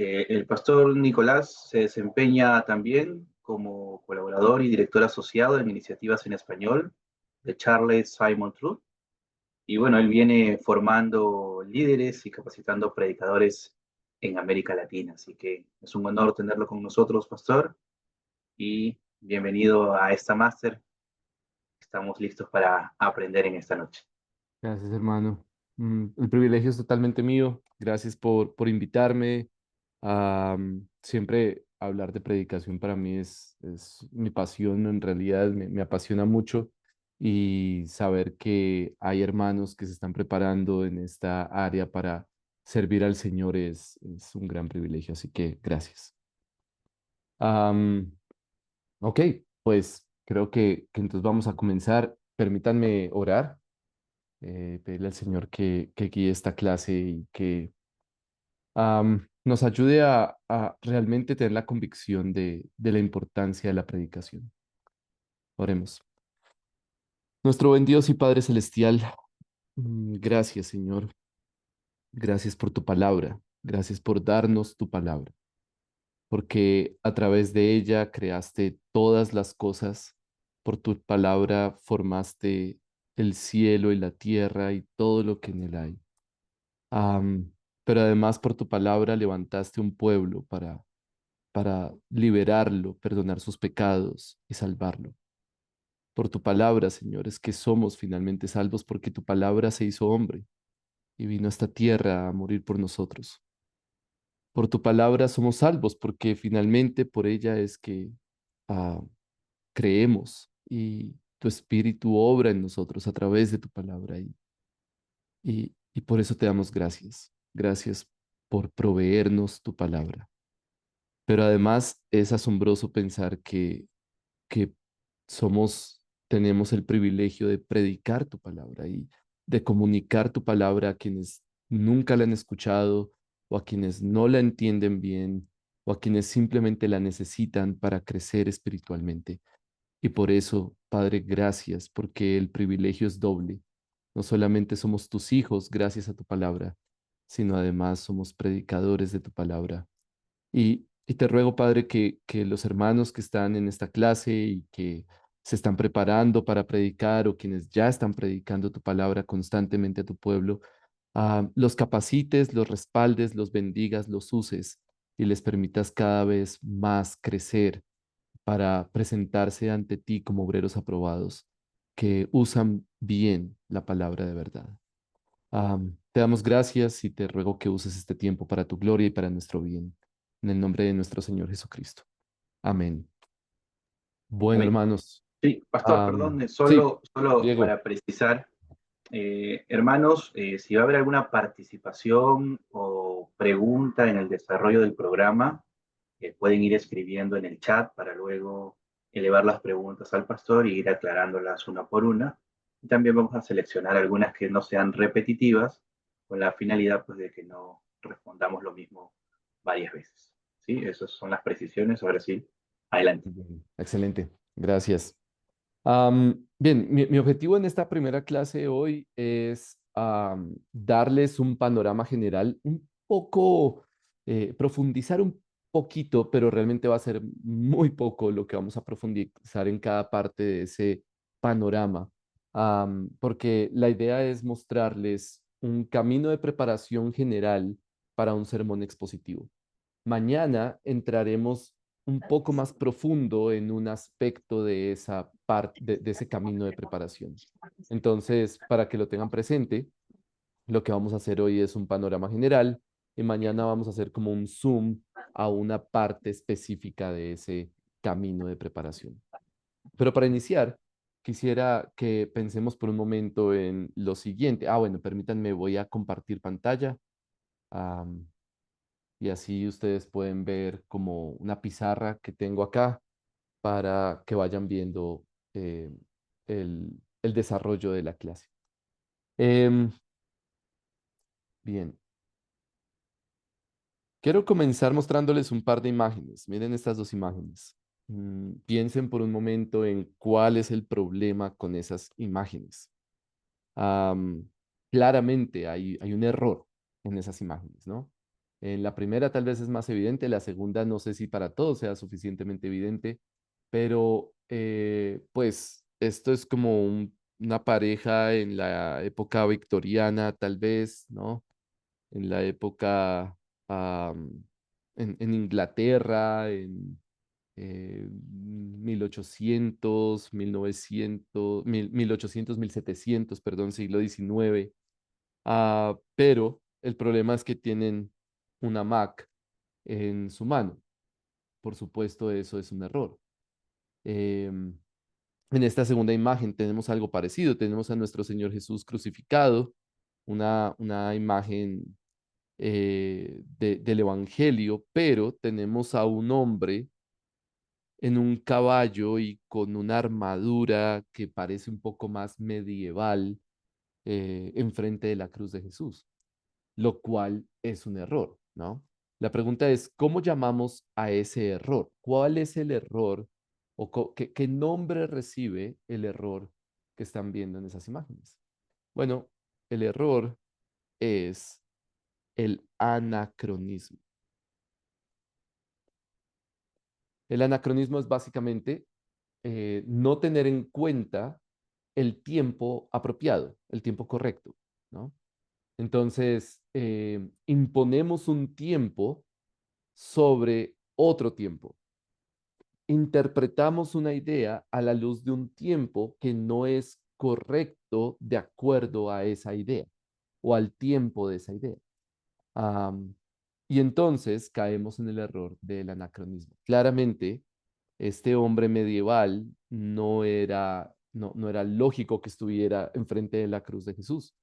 El pastor Nicolás se desempeña también como colaborador y director asociado en iniciativas en español de Charles Simon Truth. Y bueno, él viene formando líderes y capacitando predicadores en América Latina. Así que es un honor tenerlo con nosotros, pastor, y bienvenido a esta máster. Estamos listos para aprender en esta noche. Gracias, hermano. El privilegio es totalmente mío. Gracias por invitarme. Siempre hablar de predicación para mí es mi pasión, en realidad me apasiona mucho y saber que hay hermanos que se están preparando en esta área para servir al Señor es un gran privilegio, así que gracias. Am, ok, pues creo que entonces vamos a comenzar. Permítanme orar, pedirle al Señor que guíe esta clase y que nos ayude a realmente tener la convicción de la importancia de la predicación. Oremos. Nuestro buen Dios y Padre Celestial, gracias, Señor. Gracias por tu palabra. Gracias por darnos tu palabra, porque a través de ella creaste todas las cosas. Por tu palabra formaste el cielo y la tierra y todo lo que en él hay. Am, pero además por tu palabra levantaste un pueblo para liberarlo, perdonar sus pecados y salvarlo. Por tu palabra, Señor, es que somos finalmente salvos porque tu palabra se hizo hombre y vino a esta tierra a morir por nosotros. Por tu palabra somos salvos porque finalmente por ella es que ah, creemos y tu espíritu obra en nosotros a través de tu palabra y por eso te damos gracias. Gracias por proveernos tu palabra. Pero además es asombroso pensar que tenemos el privilegio de predicar tu palabra y de comunicar tu palabra a quienes nunca la han escuchado o a quienes no la entienden bien o a quienes simplemente la necesitan para crecer espiritualmente. Y por eso, Padre, gracias, porque el privilegio es doble. No solamente somos tus hijos gracias a tu palabra, sino además somos predicadores de tu palabra y te ruego, Padre, que los hermanos que están en esta clase y que se están preparando para predicar o quienes ya están predicando tu palabra constantemente a tu pueblo, los capacites, los respaldes, los bendigas, los uses y les permitas cada vez más crecer para presentarse ante ti como obreros aprobados que usan bien la palabra de verdad. Te damos gracias y te ruego que uses este tiempo para tu gloria y para nuestro bien. En el nombre de nuestro Señor Jesucristo. Amén. Bueno, Amén. hermanos. Sí, pastor, perdón, Sí, solo Diego. para precisar, hermanos, si va a haber alguna participación o pregunta en el desarrollo del programa, pueden ir escribiendo en el chat para luego elevar las preguntas al pastor y ir aclarándolas una por una. Y también vamos a seleccionar algunas que no sean repetitivas, con la finalidad pues, de que no respondamos lo mismo varias veces. ¿Sí? Esas son las precisiones. Ahora sí, adelante. Bien, excelente. Gracias. Bien, mi objetivo en esta primera clase hoy es darles un panorama general, un poco, profundizar un poquito, pero realmente va a ser muy poco lo que vamos a profundizar en cada parte de ese panorama, porque la idea es mostrarles un camino de preparación general para un sermón expositivo. Mañana entraremos un poco más profundo en un aspecto de esa parte, de ese camino de preparación. Entonces, para que lo tengan presente, lo que vamos a hacer hoy es un panorama general y mañana vamos a hacer como un zoom a una parte específica de ese camino de preparación. Pero para iniciar, quisiera que pensemos por un momento en lo siguiente. Bueno, permítanme, voy a compartir pantalla. Am, y así ustedes pueden ver como una pizarra que tengo acá para que vayan viendo eh, el desarrollo de la clase. Em, bien, quiero comenzar mostrándoles un par de imágenes. Miren estas dos imágenes. Piensen por un momento en cuál es el problema con esas imágenes. Am, Claramente hay un error en esas imágenes, ¿no? En la primera tal vez es más evidente, la segunda no sé si para todos sea suficientemente evidente, pero pues esto es como una pareja en la época victoriana tal vez, ¿no? En la época en Inglaterra, en 1800, 1900, 1800, 1700, perdón, siglo XIX. Pero el problema es que tienen una Mac en su mano. Por supuesto, eso es un error. Em, en esta segunda imagen tenemos algo parecido. Tenemos a nuestro Señor Jesús crucificado, una imagen del Evangelio, pero tenemos a un hombre en un caballo y con una armadura que parece un poco más medieval enfrente de la cruz de Jesús, lo cual es un error, ¿no? La pregunta es, ¿cómo llamamos a ese error? ¿Cuál es el error o qué nombre recibe el error que están viendo en esas imágenes? Bueno, el error es el anacronismo. El anacronismo es básicamente no tener en cuenta el tiempo apropiado, el tiempo correcto, ¿no? Entonces, imponemos un tiempo sobre otro tiempo. Interpretamos una idea a la luz de un tiempo que no es correcto de acuerdo a esa idea o al tiempo de esa idea. Am, y entonces caemos en el error del anacronismo. Claramente, este hombre medieval no era lógico que estuviera enfrente de la cruz de Jesús.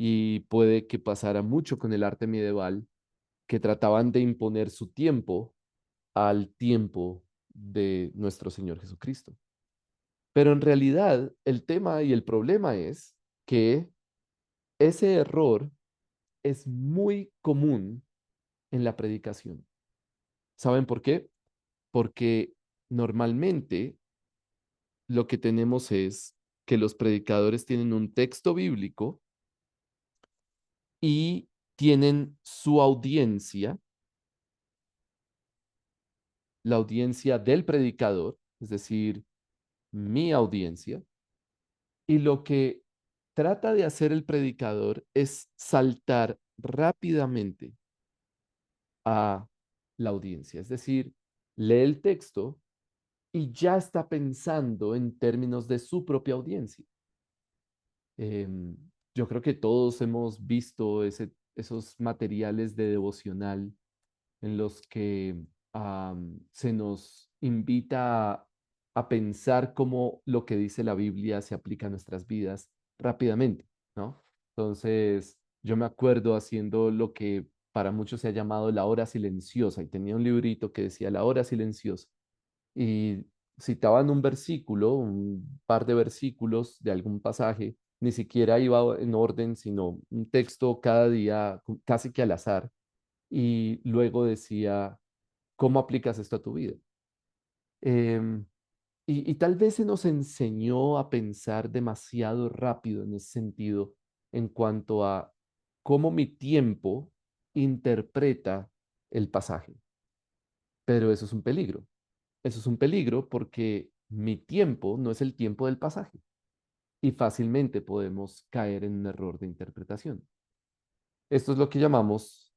Y puede que pasara mucho con el arte medieval, que trataban de imponer su tiempo al tiempo de nuestro Señor Jesucristo. Pero en realidad el tema y el problema es que ese error es muy común en la predicación. ¿Saben por qué? Porque normalmente lo que tenemos es que los predicadores tienen un texto bíblico y tienen su audiencia, la audiencia del predicador, es decir, mi audiencia, y lo que trata de hacer el predicador es saltar rápidamente a la audiencia, es decir, lee el texto y ya está pensando en términos de su propia audiencia. Em, yo creo que todos hemos visto esos materiales de devocional en los que se nos invita a pensar cómo lo que dice la Biblia se aplica a nuestras vidas rápidamente, ¿no? Entonces, yo me acuerdo haciendo lo que para muchos se ha llamado la hora silenciosa y tenía un librito que decía la hora silenciosa y citaban un versículo, un par de versículos de algún pasaje, ni siquiera iba en orden, sino un texto cada día, casi que al azar, y luego decía, ¿cómo aplicas esto a tu vida? Em, y tal vez se nos enseñó a pensar demasiado rápido en ese sentido en cuanto a cómo mi tiempo interpreta el pasaje. Pero eso es un peligro. Eso es un peligro porque mi tiempo no es el tiempo del pasaje y fácilmente podemos caer en un error de interpretación. Esto es lo que llamamos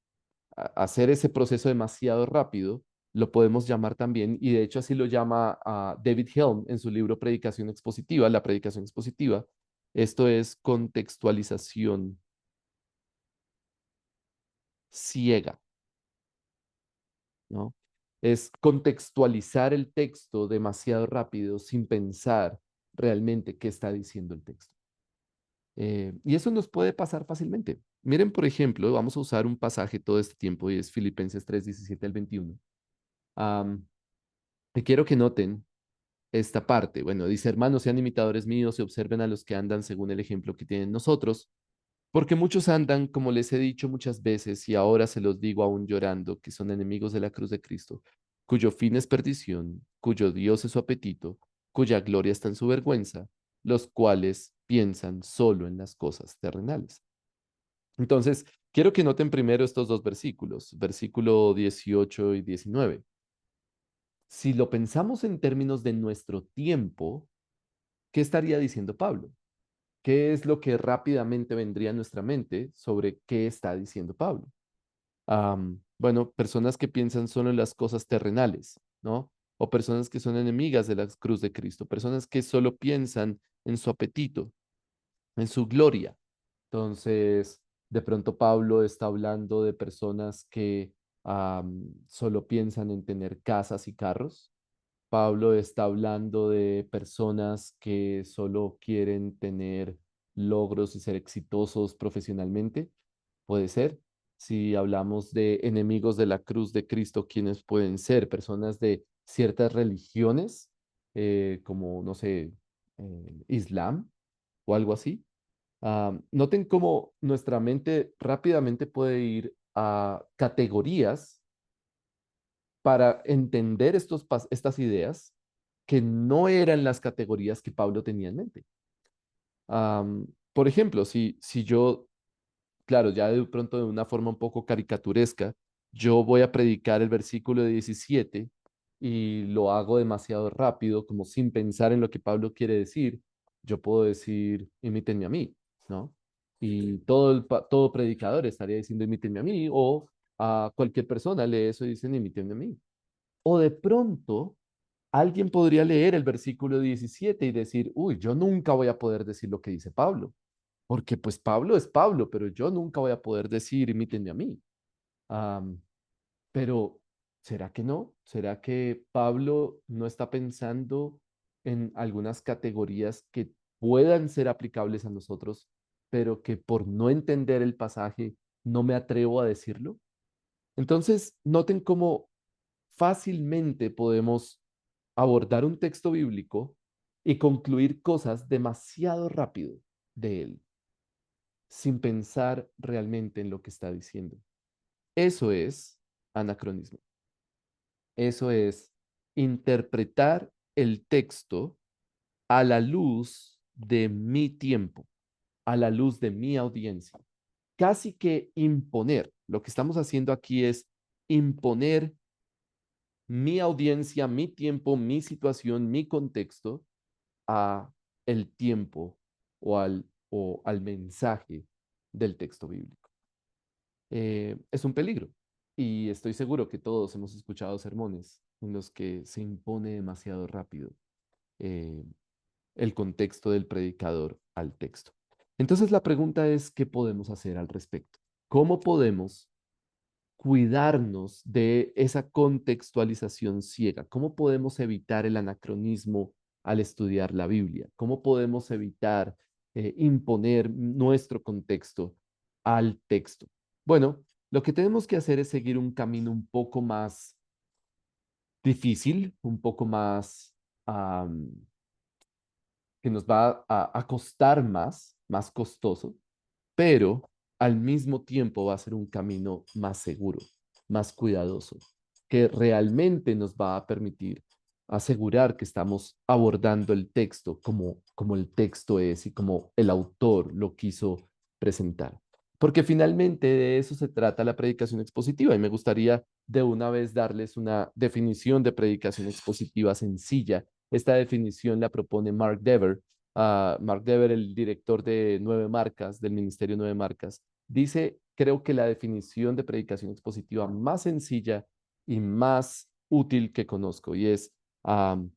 hacer ese proceso demasiado rápido, lo podemos llamar también, y de hecho así lo llama David Helm en su libro Predicación Expositiva, la predicación expositiva. Esto es contextualización ciega, ¿no? Es contextualizar el texto demasiado rápido sin pensar realmente qué está diciendo el texto. Y eso nos puede pasar fácilmente. Miren, por ejemplo, vamos a usar un pasaje todo este tiempo y es Filipenses 3, 17 al 21. Am, y quiero que noten esta parte. Bueno, dice, hermanos, sean imitadores míos y observen a los que andan según el ejemplo que tienen nosotros, porque muchos andan, como les he dicho muchas veces, y ahora se los digo aún llorando, que son enemigos de la cruz de Cristo, cuyo fin es perdición, cuyo Dios es su apetito, cuya gloria está en su vergüenza, los cuales piensan solo en las cosas terrenales. Entonces, Quiero que noten primero estos dos versículos, versículo 18 y 19. Si lo pensamos en términos de nuestro tiempo, ¿qué estaría diciendo Pablo? ¿Qué es lo que rápidamente vendría a nuestra mente sobre qué está diciendo Pablo? Bueno, personas que piensan solo en las cosas terrenales, ¿no? O personas que son enemigas de la cruz de Cristo, personas que solo piensan en su apetito, en su gloria. Entonces, de pronto Pablo está hablando de personas que solo piensan en tener casas y carros. Pablo está hablando de personas que solo quieren tener logros y ser exitosos profesionalmente. Puede ser. Si hablamos de enemigos de la cruz de Cristo, ¿quiénes pueden ser? Personas de ciertas religiones, como, no sé, Islam o algo así. Noten cómo nuestra mente rápidamente puede ir a categorías para entender estas ideas que no eran las categorías que Pablo tenía en mente. Por ejemplo, si yo, claro, ya de pronto de una forma un poco caricaturesca, yo voy a predicar el versículo 17 y lo hago demasiado rápido, como sin pensar en lo que Pablo quiere decir, yo puedo decir, imítenme a mí, ¿no? Y todo predicador estaría diciendo, imítenme a mí, o a cualquier persona lee eso y dicen, imítenme a mí. O de pronto, alguien podría leer el versículo 17 y decir, uy, yo nunca voy a poder decir lo que dice Pablo, porque pues Pablo es Pablo, pero yo nunca voy a poder decir, imítenme a mí. Am, pero, ¿será que no? ¿Será que Pablo no está pensando en algunas categorías que puedan ser aplicables a nosotros, pero que por no entender el pasaje no me atrevo a decirlo? Entonces, noten cómo fácilmente podemos abordar un texto bíblico y concluir cosas demasiado rápido de él, sin pensar realmente en lo que está diciendo. Eso es anacronismo. Eso es interpretar el texto a la luz de mi tiempo, a la luz de mi audiencia. Casi que imponer. Lo que estamos haciendo aquí es imponer mi audiencia, mi tiempo, mi situación, mi contexto a el tiempo o al mensaje del texto bíblico. Es un peligro y estoy seguro que todos hemos escuchado sermones en los que se impone demasiado rápido eh, el contexto del predicador al texto. Entonces la pregunta es, ¿qué podemos hacer al respecto? ¿Cómo podemos cuidarnos de esa contextualización ciega? ¿Cómo podemos evitar el anacronismo al estudiar la Biblia? ¿Cómo podemos evitar imponer nuestro contexto al texto? Bueno, lo que tenemos que hacer es seguir un camino un poco más difícil, un poco más que nos va a costar más costoso, pero al mismo tiempo va a ser un camino más seguro, más cuidadoso, que realmente nos va a permitir asegurar que estamos abordando el texto como el texto es y como el autor lo quiso presentar. Porque finalmente de eso se trata la predicación expositiva y me gustaría de una vez darles una definición de predicación expositiva sencilla. Esta definición la propone Mark Dever. Mark Dever, el director de Nueve Marcas, del Ministerio Nueve Marcas, dice, creo que la definición de predicación expositiva más sencilla y más útil que conozco, y es, um,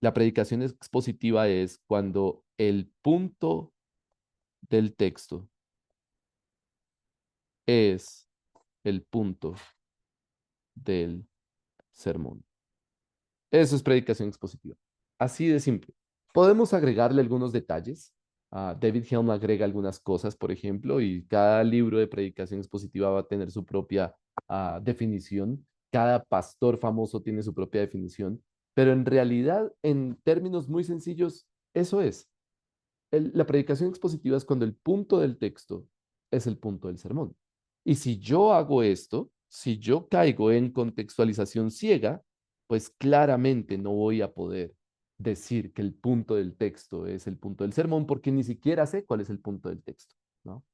la predicación expositiva es cuando el punto del texto es el punto del sermón. Eso es predicación expositiva. Así de simple. Podemos agregarle algunos detalles. David Helm agrega algunas cosas, por ejemplo, y cada libro de predicación expositiva va a tener su propia definición. Cada pastor famoso tiene su propia definición. Pero en realidad, en términos muy sencillos, eso es. La predicación expositiva es cuando el punto del texto es el punto del sermón. Y si yo hago esto, si yo caigo en contextualización ciega, pues claramente no voy a poder decir que el punto del texto es el punto del sermón porque ni siquiera sé cuál es el punto del texto, ¿no?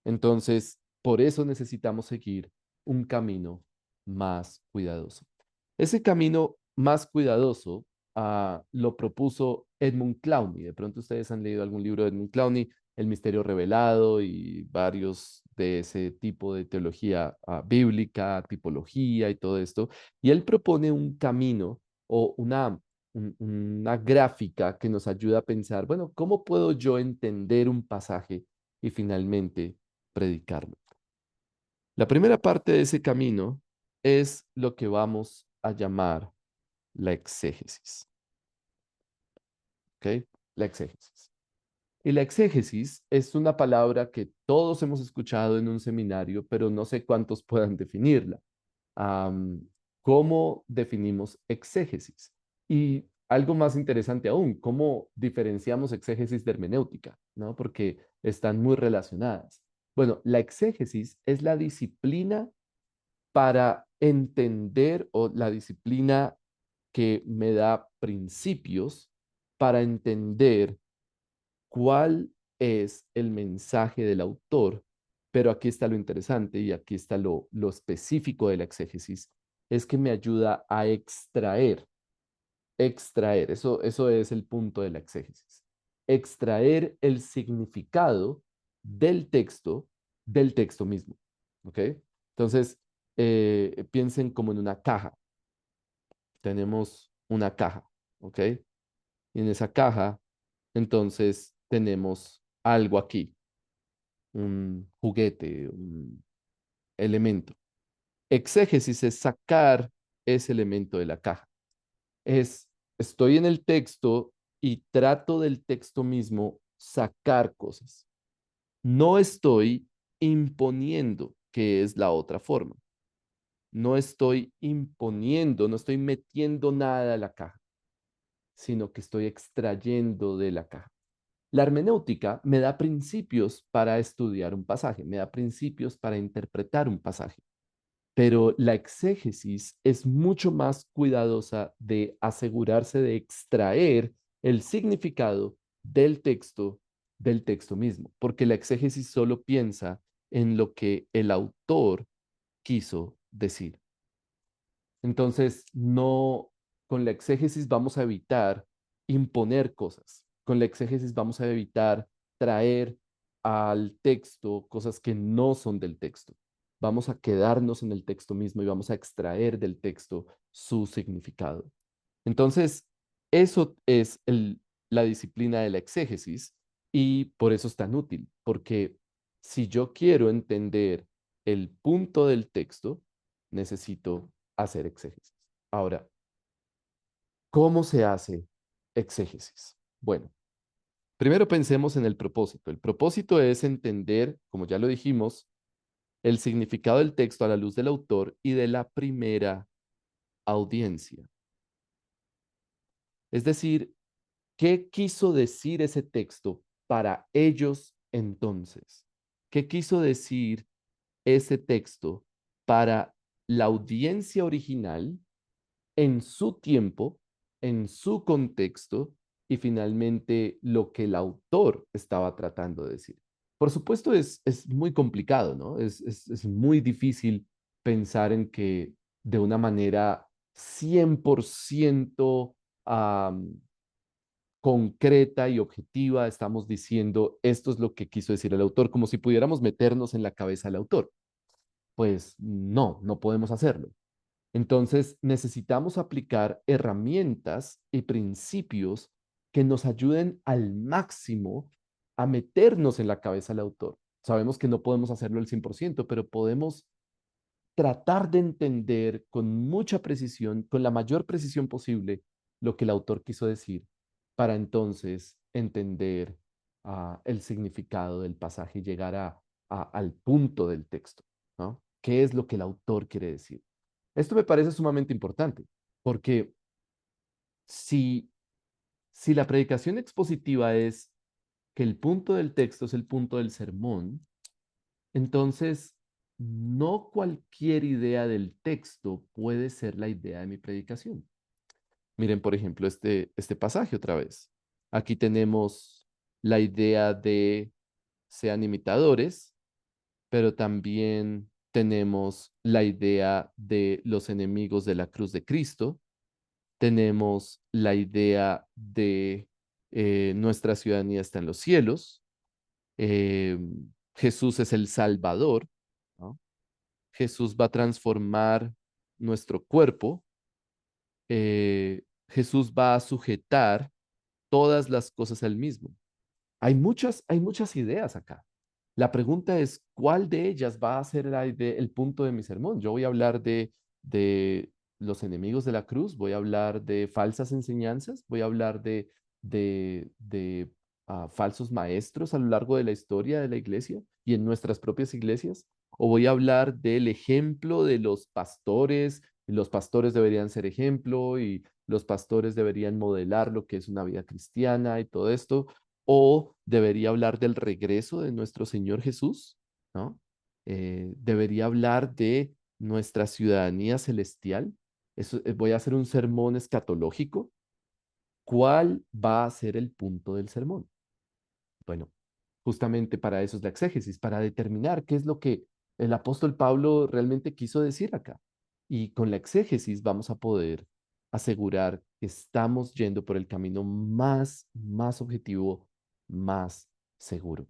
Entonces, por eso necesitamos seguir un camino más cuidadoso. Ese camino más cuidadoso lo propuso Edmund Clowney. De pronto ustedes han leído algún libro de Edmund Clowney, El misterio revelado y varios de ese tipo de teología bíblica, tipología y todo esto. Y él propone un camino o una gráfica que nos ayuda a pensar, bueno, ¿cómo puedo yo entender un pasaje y finalmente predicarlo? La primera parte de ese camino es lo que vamos a llamar la exégesis. ¿Ok? La exégesis. Y la exégesis es una palabra que todos hemos escuchado en un seminario, pero no sé cuántos puedan definirla. Am, ¿Cómo definimos exégesis? Y algo más interesante aún, ¿cómo diferenciamos exégesis de hermenéutica? ¿No? Porque están muy relacionadas. Bueno, la exégesis es la disciplina para entender o la disciplina que me da principios para entender cuál es el mensaje del autor. Pero aquí está lo interesante y aquí está lo específico de la exégesis, es que me ayuda a extraer, eso es el punto de la exégesis, extraer el significado del texto mismo, ¿ok? Entonces, piensen como en una caja. Tenemos una caja, ¿ok? Y en esa caja, entonces, tenemos algo aquí, un juguete, un elemento. Exégesis es sacar ese elemento de la caja. Estoy en el texto y trato del texto mismo sacar cosas. No estoy imponiendo, que es la otra forma. No estoy imponiendo, no estoy metiendo nada a la caja, sino que estoy extrayendo de la caja. La hermenéutica me da principios para estudiar un pasaje, me da principios para interpretar un pasaje, pero la exégesis es mucho más cuidadosa de asegurarse de extraer el significado del texto mismo, porque la exégesis solo piensa en lo que el autor quiso decir. Entonces, no, con la exégesis vamos a evitar imponer cosas. Con la exégesis vamos a evitar traer al texto cosas que no son del texto. Vamos a quedarnos en el texto mismo y vamos a extraer del texto su significado. Entonces, eso es la disciplina de la exégesis y por eso es tan útil, porque si yo quiero entender el punto del texto, necesito hacer exégesis. Ahora, ¿cómo se hace exégesis? Bueno, primero pensemos en el propósito. El propósito es entender, como ya lo dijimos, el significado del texto a la luz del autor y de la primera audiencia. Es decir, ¿qué quiso decir ese texto para ellos entonces? ¿Qué quiso decir ese texto para la audiencia original en su tiempo, en su contexto y finalmente lo que el autor estaba tratando de decir? Por supuesto, es muy complicado, ¿no? Es muy difícil pensar en que de una manera 100% concreta y objetiva estamos diciendo esto es lo que quiso decir el autor, como si pudiéramos meternos en la cabeza del autor. Pues no, no podemos hacerlo. Entonces necesitamos aplicar herramientas y principios que nos ayuden al máximo a meternos en la cabeza del autor. Sabemos que no podemos hacerlo al 100%, pero podemos tratar de entender con mucha precisión, con la mayor precisión posible, lo que el autor quiso decir, para entonces entender el significado del pasaje y llegar al punto del texto, ¿no? ¿Qué es lo que el autor quiere decir? Esto me parece sumamente importante, porque si, si la predicación expositiva es que el punto del texto es el punto del sermón, entonces, no cualquier idea del texto puede ser la idea de mi predicación. Miren, por ejemplo, este pasaje otra vez. Aquí tenemos la idea de sean imitadores pero también tenemos la idea de los enemigos de la cruz de Cristo, tenemos la idea de nuestra ciudadanía está en los cielos, eh, Jesús es el Salvador, ¿no? Jesús va a transformar nuestro cuerpo, Jesús va a sujetar todas las cosas al mismo. Hay muchas ideas acá. La pregunta es, ¿cuál de ellas va a ser el punto de mi sermón? Yo voy a hablar de los enemigos de la cruz, voy a hablar de falsas enseñanzas, voy a hablar de falsos maestros a lo largo de la historia de la iglesia y en nuestras propias iglesias, o voy a hablar del ejemplo de los pastores, y los pastores deberían ser ejemplo y los pastores deberían modelar lo que es una vida cristiana y todo esto, o debería hablar del regreso de nuestro Señor Jesús, ¿no? Debería hablar de nuestra ciudadanía celestial. Voy a hacer un sermón escatológico. ¿Cuál va a ser el punto del sermón? Bueno, justamente para eso es la exégesis, para determinar qué es lo que el apóstol Pablo realmente quiso decir acá. Y con la exégesis vamos a poder asegurar que estamos yendo por el camino más objetivo, más seguro.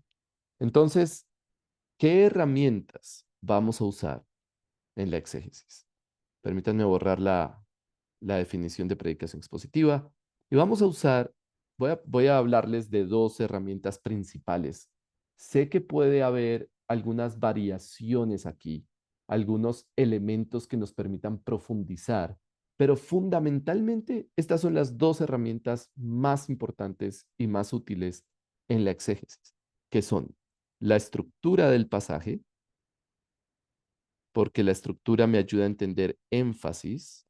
Entonces, ¿qué herramientas vamos a usar en la exégesis? Permítanme borrar la definición de predicación expositiva y vamos a usar, voy a hablarles de dos herramientas principales. Sé que puede haber algunas variaciones aquí, algunos elementos que nos permitan profundizar, pero fundamentalmente estas son las dos herramientas más importantes y más útiles en la exégesis, que son la estructura del pasaje, porque la estructura me ayuda a entender énfasis,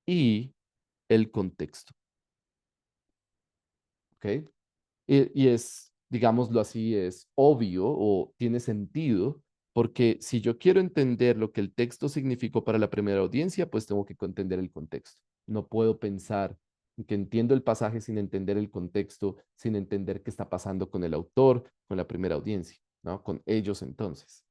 y el contexto, ¿ok? Y es, digámoslo así, es obvio o tiene sentido, porque si yo quiero entender lo que el texto significó para la primera audiencia, pues tengo que entender el contexto. No puedo pensar que entiendo el pasaje sin entender el contexto, sin entender qué está pasando con el autor, con la primera audiencia, ¿no? Con ellos entonces.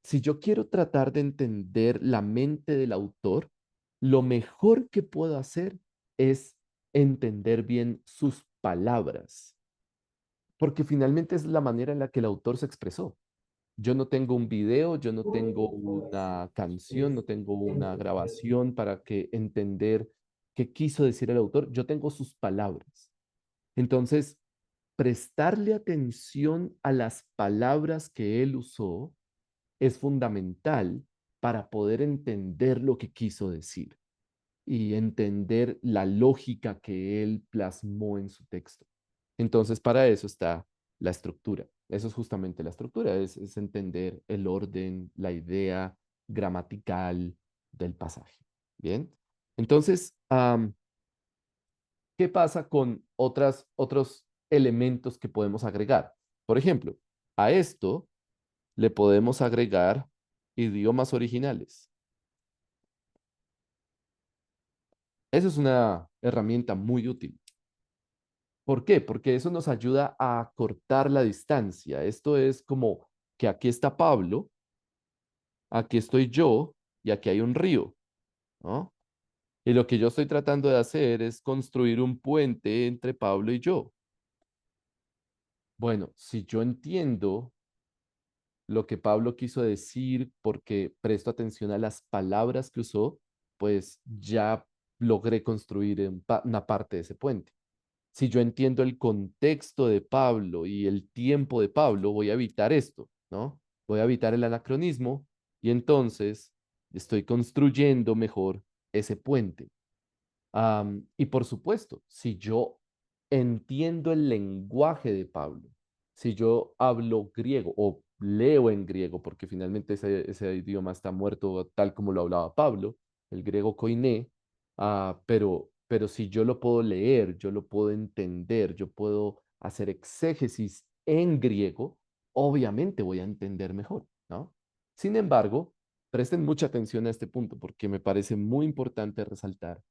Si yo quiero tratar de entender la mente del autor, lo mejor que puedo hacer es entender bien sus palabras, porque finalmente es la manera en la que el autor se expresó. Yo no tengo un video, yo no tengo una canción, no tengo una grabación para que entender qué quiso decir el autor. Yo tengo sus palabras. Entonces, prestarle atención a las palabras que él usó es fundamental para poder entender lo que quiso decir y entender la lógica que él plasmó en su texto. Entonces, para eso está la estructura. Eso es justamente la estructura, es entender el orden, la idea gramatical del pasaje. Bien, entonces, ¿qué pasa con otros elementos que podemos agregar? Por ejemplo, a esto le podemos agregar idiomas originales. Esa es una herramienta muy útil. ¿Por qué? Porque eso nos ayuda a cortar la distancia. Esto es como que aquí está Pablo, aquí estoy yo y aquí hay un río, ¿no? Y lo que yo estoy tratando de hacer es construir un puente entre Pablo y yo. Bueno, si yo entiendo lo que Pablo quiso decir porque presto atención a las palabras que usó, pues ya logré construir una parte de ese puente. Si yo entiendo el contexto de Pablo y el tiempo de Pablo, voy a evitar esto, ¿no? Voy a evitar el anacronismo y entonces estoy construyendo mejor ese puente. Y por supuesto, si yo entiendo el lenguaje de Pablo, si yo hablo griego o leo en griego, porque finalmente ese idioma está muerto tal como lo hablaba Pablo, el griego koiné, pero si yo lo puedo leer, yo lo puedo entender, yo puedo hacer exégesis en griego, obviamente voy a entender mejor, ¿no? Sin embargo, presten mucha atención a este punto porque me parece muy importante resaltar.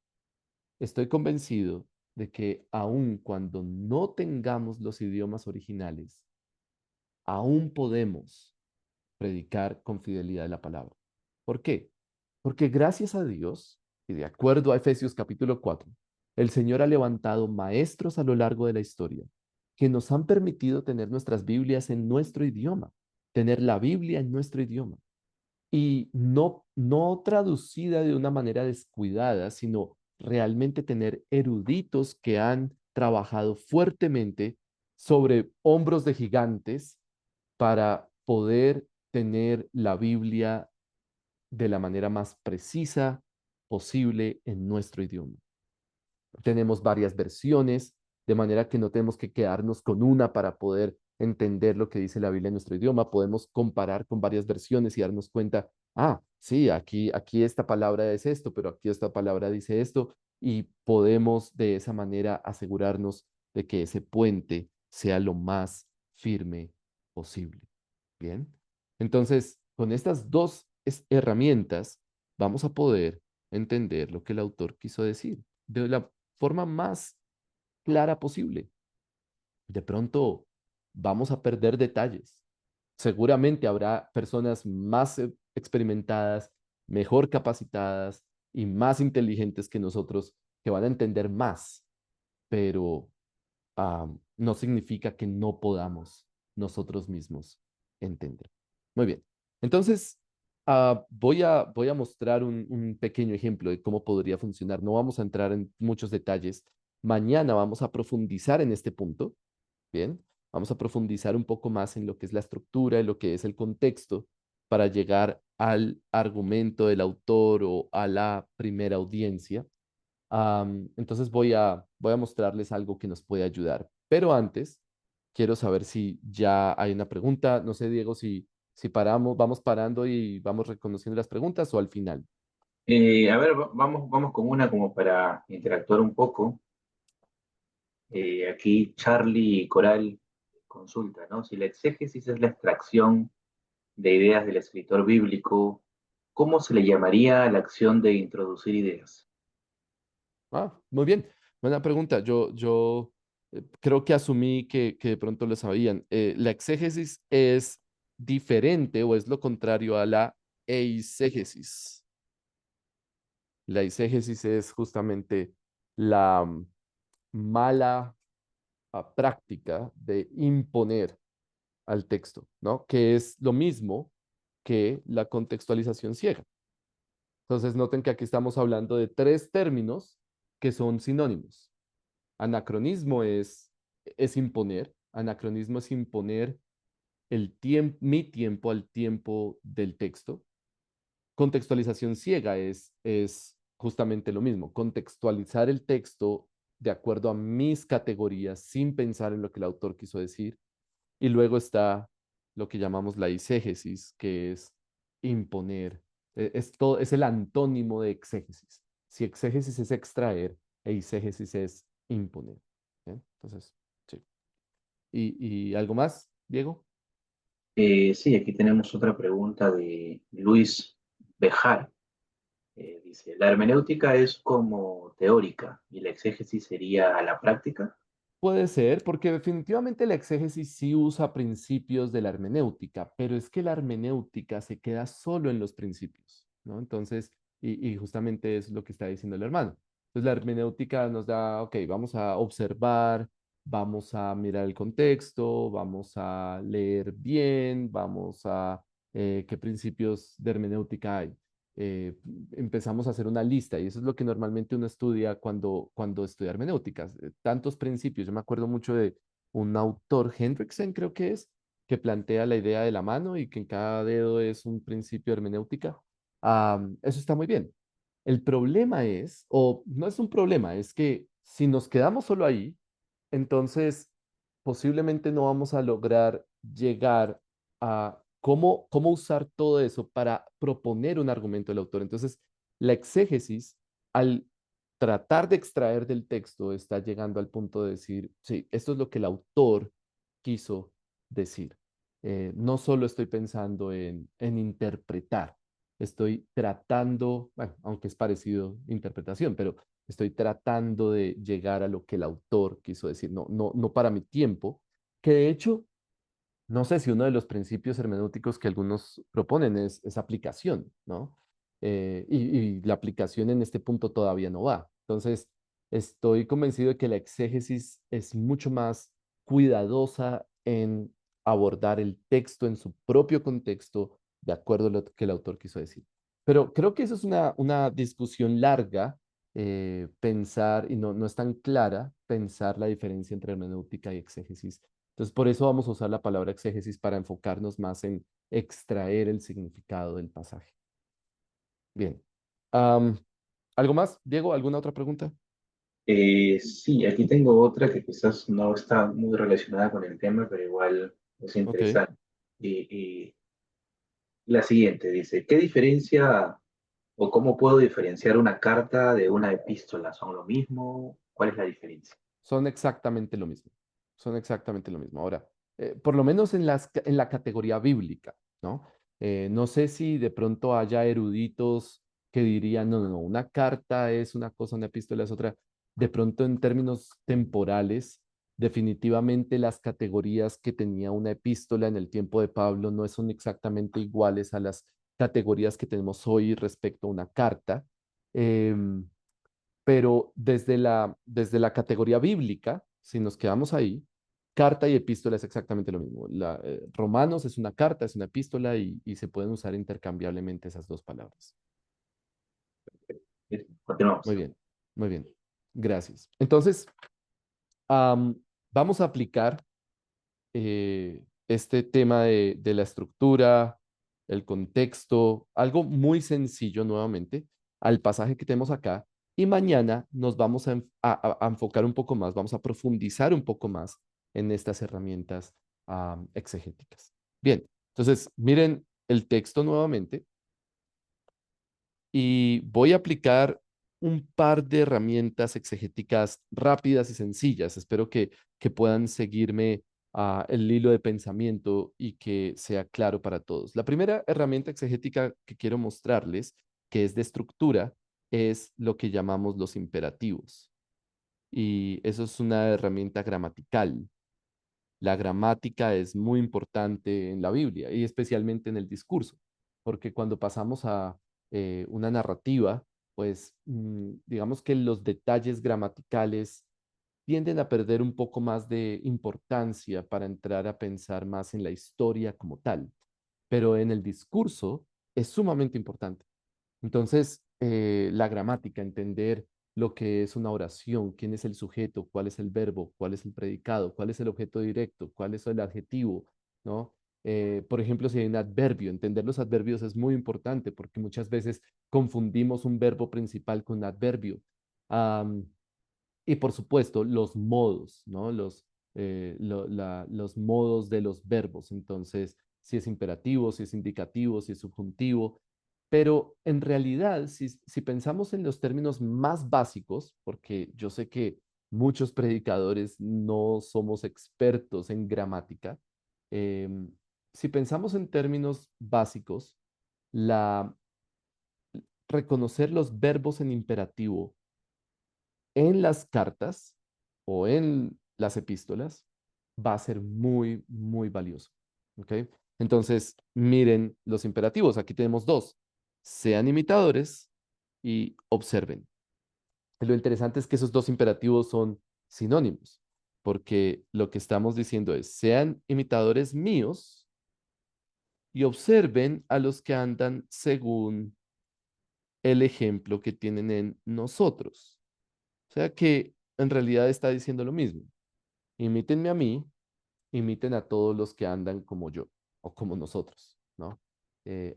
Estoy convencido de que aun cuando no tengamos los idiomas originales, aún podemos predicar con fidelidad la palabra. ¿Por qué? Porque gracias a Dios, y de acuerdo a Efesios capítulo 4, el Señor ha levantado maestros a lo largo de la historia que nos han permitido tener nuestras Biblias en nuestro idioma, tener la Biblia en nuestro idioma y no traducida de una manera descuidada, sino realmente tener eruditos que han trabajado fuertemente sobre hombros de gigantes para poder tener la Biblia de la manera más precisa posible en nuestro idioma. Tenemos varias versiones, de manera que no tenemos que quedarnos con una para poder entender lo que dice la Biblia en nuestro idioma. Podemos comparar con varias versiones y darnos cuenta, sí, aquí esta palabra es esto, pero aquí esta palabra dice esto, y podemos de esa manera asegurarnos de que ese puente sea lo más firme posible. Bien, entonces, con estas dos herramientas, vamos a poder entender lo que el autor quiso decir de la forma más clara posible. De pronto vamos a perder detalles. Seguramente habrá personas más experimentadas, mejor capacitadas y más inteligentes que nosotros que van a entender más, pero no significa que no podamos nosotros mismos entender. Muy bien. Entonces, voy a mostrar un pequeño ejemplo de cómo podría funcionar. No vamos a entrar en muchos detalles. Mañana vamos a profundizar en este punto. Bien, vamos a profundizar un poco más en lo que es la estructura, en lo que es el contexto, para llegar al argumento del autor o a la primera audiencia. Entonces voy a mostrarles algo que nos puede ayudar. Pero antes, quiero saber si ya hay una pregunta. No sé, Diego, si paramos, vamos parando y vamos reconociendo las preguntas o al final. A ver, vamos con una como para interactuar un poco. Aquí Charlie Coral consulta, ¿no? Si la exégesis es la extracción de ideas del escritor bíblico, ¿cómo se le llamaría a la acción de introducir ideas? Muy bien. Buena pregunta. Yo creo que asumí que de pronto lo sabían. La exégesis es diferente o es lo contrario a la eisegesis. La eisegesis es justamente la mala práctica de imponer al texto, ¿no? Que es lo mismo que la contextualización ciega. Entonces, noten que aquí estamos hablando de tres términos que son sinónimos. Anacronismo es imponer, anacronismo es imponer mi tiempo al tiempo del texto. Contextualización ciega es justamente lo mismo, contextualizar el texto de acuerdo a mis categorías sin pensar en lo que el autor quiso decir. Y luego está lo que llamamos la eisegesis, que es imponer. Es el antónimo de exégesis. Si exégesis es extraer, eisegesis es imponer. ¿Bien? Entonces, sí. ¿Y algo más, Diego? Sí, aquí tenemos otra pregunta de Luis Bejar. Dice, ¿la hermenéutica es como teórica y la exégesis sería a la práctica? Puede ser, porque definitivamente la exégesis sí usa principios de la hermenéutica, pero es que la hermenéutica se queda solo en los principios, ¿no? Entonces, y justamente es lo que está diciendo el hermano. Entonces, la hermenéutica nos da, ok, vamos a observar, vamos a mirar el contexto, vamos a leer bien, vamos a qué principios de hermenéutica hay. eh, Empezamos a hacer una lista y eso es lo que normalmente uno estudia cuando estudia hermenéuticas. Tantos principios. Yo me acuerdo mucho de un autor, Hendrickson creo que es, que plantea la idea de la mano y que en cada dedo es un principio de hermenéutica. Eso está muy bien. El problema es, o no es un problema, es que si nos quedamos solo ahí, entonces posiblemente no vamos a lograr llegar a cómo usar todo eso para proponer un argumento del autor. Entonces, la exégesis, al tratar de extraer del texto, está llegando al punto de decir, sí, esto es lo que el autor quiso decir. No solo estoy pensando en interpretar, estoy tratando, bueno, aunque es parecido interpretación, pero estoy tratando de llegar a lo que el autor quiso decir, no para mi tiempo, que de hecho no sé si uno de los principios hermenéuticos que algunos proponen es aplicación, ¿no? Y la aplicación en este punto todavía no va. Entonces, estoy convencido de que la exégesis es mucho más cuidadosa en abordar el texto en su propio contexto, de acuerdo a lo que el autor quiso decir. Pero creo que eso es una discusión larga, pensar, y no es tan clara, pensar la diferencia entre hermenéutica y exégesis. Entonces, por eso vamos a usar la palabra exégesis para enfocarnos más en extraer el significado del pasaje. Bien. Am, ¿Algo más, Diego? ¿Alguna otra pregunta? Sí, aquí tengo otra que quizás no está muy relacionada con el tema, pero igual es Ok. interesante. Y la siguiente dice, ¿qué diferencia o cómo puedo diferenciar una carta de una epístola? ¿Son lo mismo? ¿Cuál es la diferencia? Son exactamente lo mismo. Son exactamente lo mismo. Ahora, por lo menos en la categoría bíblica, ¿no? No sé si de pronto haya eruditos que dirían, no, no, no, una carta es una cosa, una epístola es otra. De pronto en términos temporales, definitivamente las categorías que tenía una epístola en el tiempo de Pablo no son exactamente iguales a las categorías que tenemos hoy respecto a una carta. Em, pero desde la categoría bíblica, si nos quedamos ahí, carta y epístola es exactamente lo mismo. Romanos es una carta, es una epístola y se pueden usar intercambiablemente esas dos palabras. Muy Continuamos. bien, muy bien. Gracias. Entonces, am, vamos a aplicar este tema de la estructura, el contexto, algo muy sencillo nuevamente al pasaje que tenemos acá. Y mañana nos vamos a enfocar un poco más, vamos a profundizar un poco más en estas herramientas exegéticas. Bien, entonces miren el texto nuevamente y voy a aplicar un par de herramientas exegéticas rápidas y sencillas. Espero que puedan seguirme el hilo de pensamiento y que sea claro para todos. La primera herramienta exegética que quiero mostrarles, que es de estructura, es lo que llamamos los imperativos. Y eso es una herramienta gramatical. La gramática es muy importante en la Biblia y especialmente en el discurso, porque cuando pasamos a una narrativa, pues digamos que los detalles gramaticales tienden a perder un poco más de importancia para entrar a pensar más en la historia como tal, pero en el discurso es sumamente importante. Entonces, la gramática, entender lo que es una oración, quién es el sujeto, cuál es el verbo, cuál es el predicado, cuál es el objeto directo, cuál es el adjetivo, ¿no? Por ejemplo, si hay un adverbio, entender los adverbios es muy importante porque muchas veces confundimos un verbo principal con un adverbio. Am, y por supuesto, los modos, ¿no? Los modos de los verbos. Entonces, si es imperativo, si es indicativo, si es subjuntivo. Pero en realidad, si pensamos en los términos más básicos, porque yo sé que muchos predicadores no somos expertos en gramática, em, si pensamos en términos básicos, la, reconocer los verbos en imperativo en las cartas o en las epístolas va a ser muy, muy valioso. ¿Ok? Entonces, miren los imperativos. Aquí tenemos dos. Sean imitadores y observen. Lo interesante es que esos dos imperativos son sinónimos, porque lo que estamos diciendo es, sean imitadores míos y observen a los que andan según el ejemplo que tienen en nosotros. O sea que en realidad está diciendo lo mismo. Imítenme a mí, imiten a todos los que andan como yo o como nosotros, ¿no?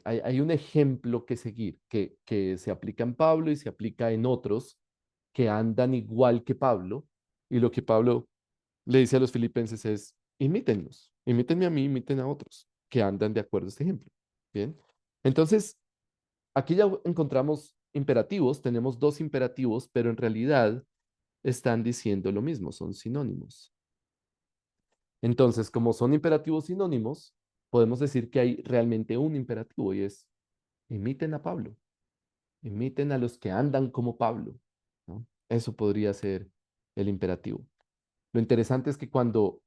Hay un ejemplo que seguir que se aplica en Pablo y se aplica en otros que andan igual que Pablo. Y lo que Pablo le dice a los filipenses es, imítenlos, imítenme a mí, imiten a otros que andan de acuerdo a este ejemplo. Bien. Entonces, aquí ya encontramos imperativos, tenemos dos imperativos, pero en realidad están diciendo lo mismo, son sinónimos. Entonces, como son imperativos sinónimos, podemos decir que hay realmente un imperativo y es imiten a Pablo, imiten a los que andan como Pablo, ¿no? Eso podría ser el imperativo. Lo interesante es que cuando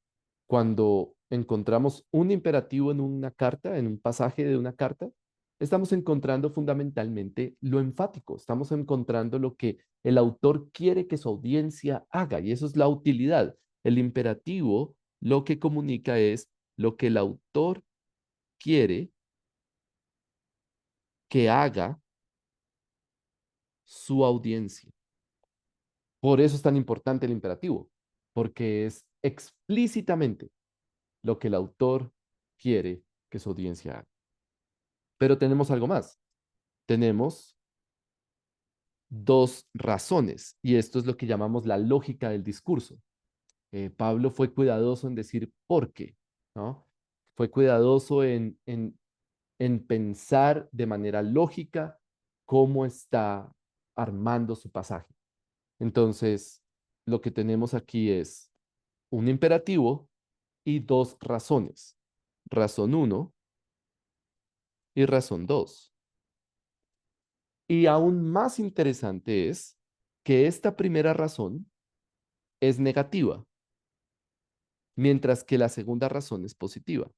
Cuando encontramos un imperativo en una carta, en un pasaje de una carta, estamos encontrando fundamentalmente lo enfático, estamos encontrando lo que el autor quiere que su audiencia haga, y eso es la utilidad. El imperativo lo que comunica es lo que el autor quiere que haga su audiencia. Por eso es tan importante el imperativo, porque es explícitamente lo que el autor quiere que su audiencia haga. Pero tenemos algo más. Tenemos dos razones, y esto es lo que llamamos la lógica del discurso. Pablo fue cuidadoso en decir por qué, ¿no? Fue cuidadoso en pensar de manera lógica cómo está armando su pasaje. Entonces, lo que tenemos aquí es un imperativo y dos razones. Razón uno y razón 2. Y aún más interesante es que esta primera razón es negativa, mientras que la segunda razón es positiva.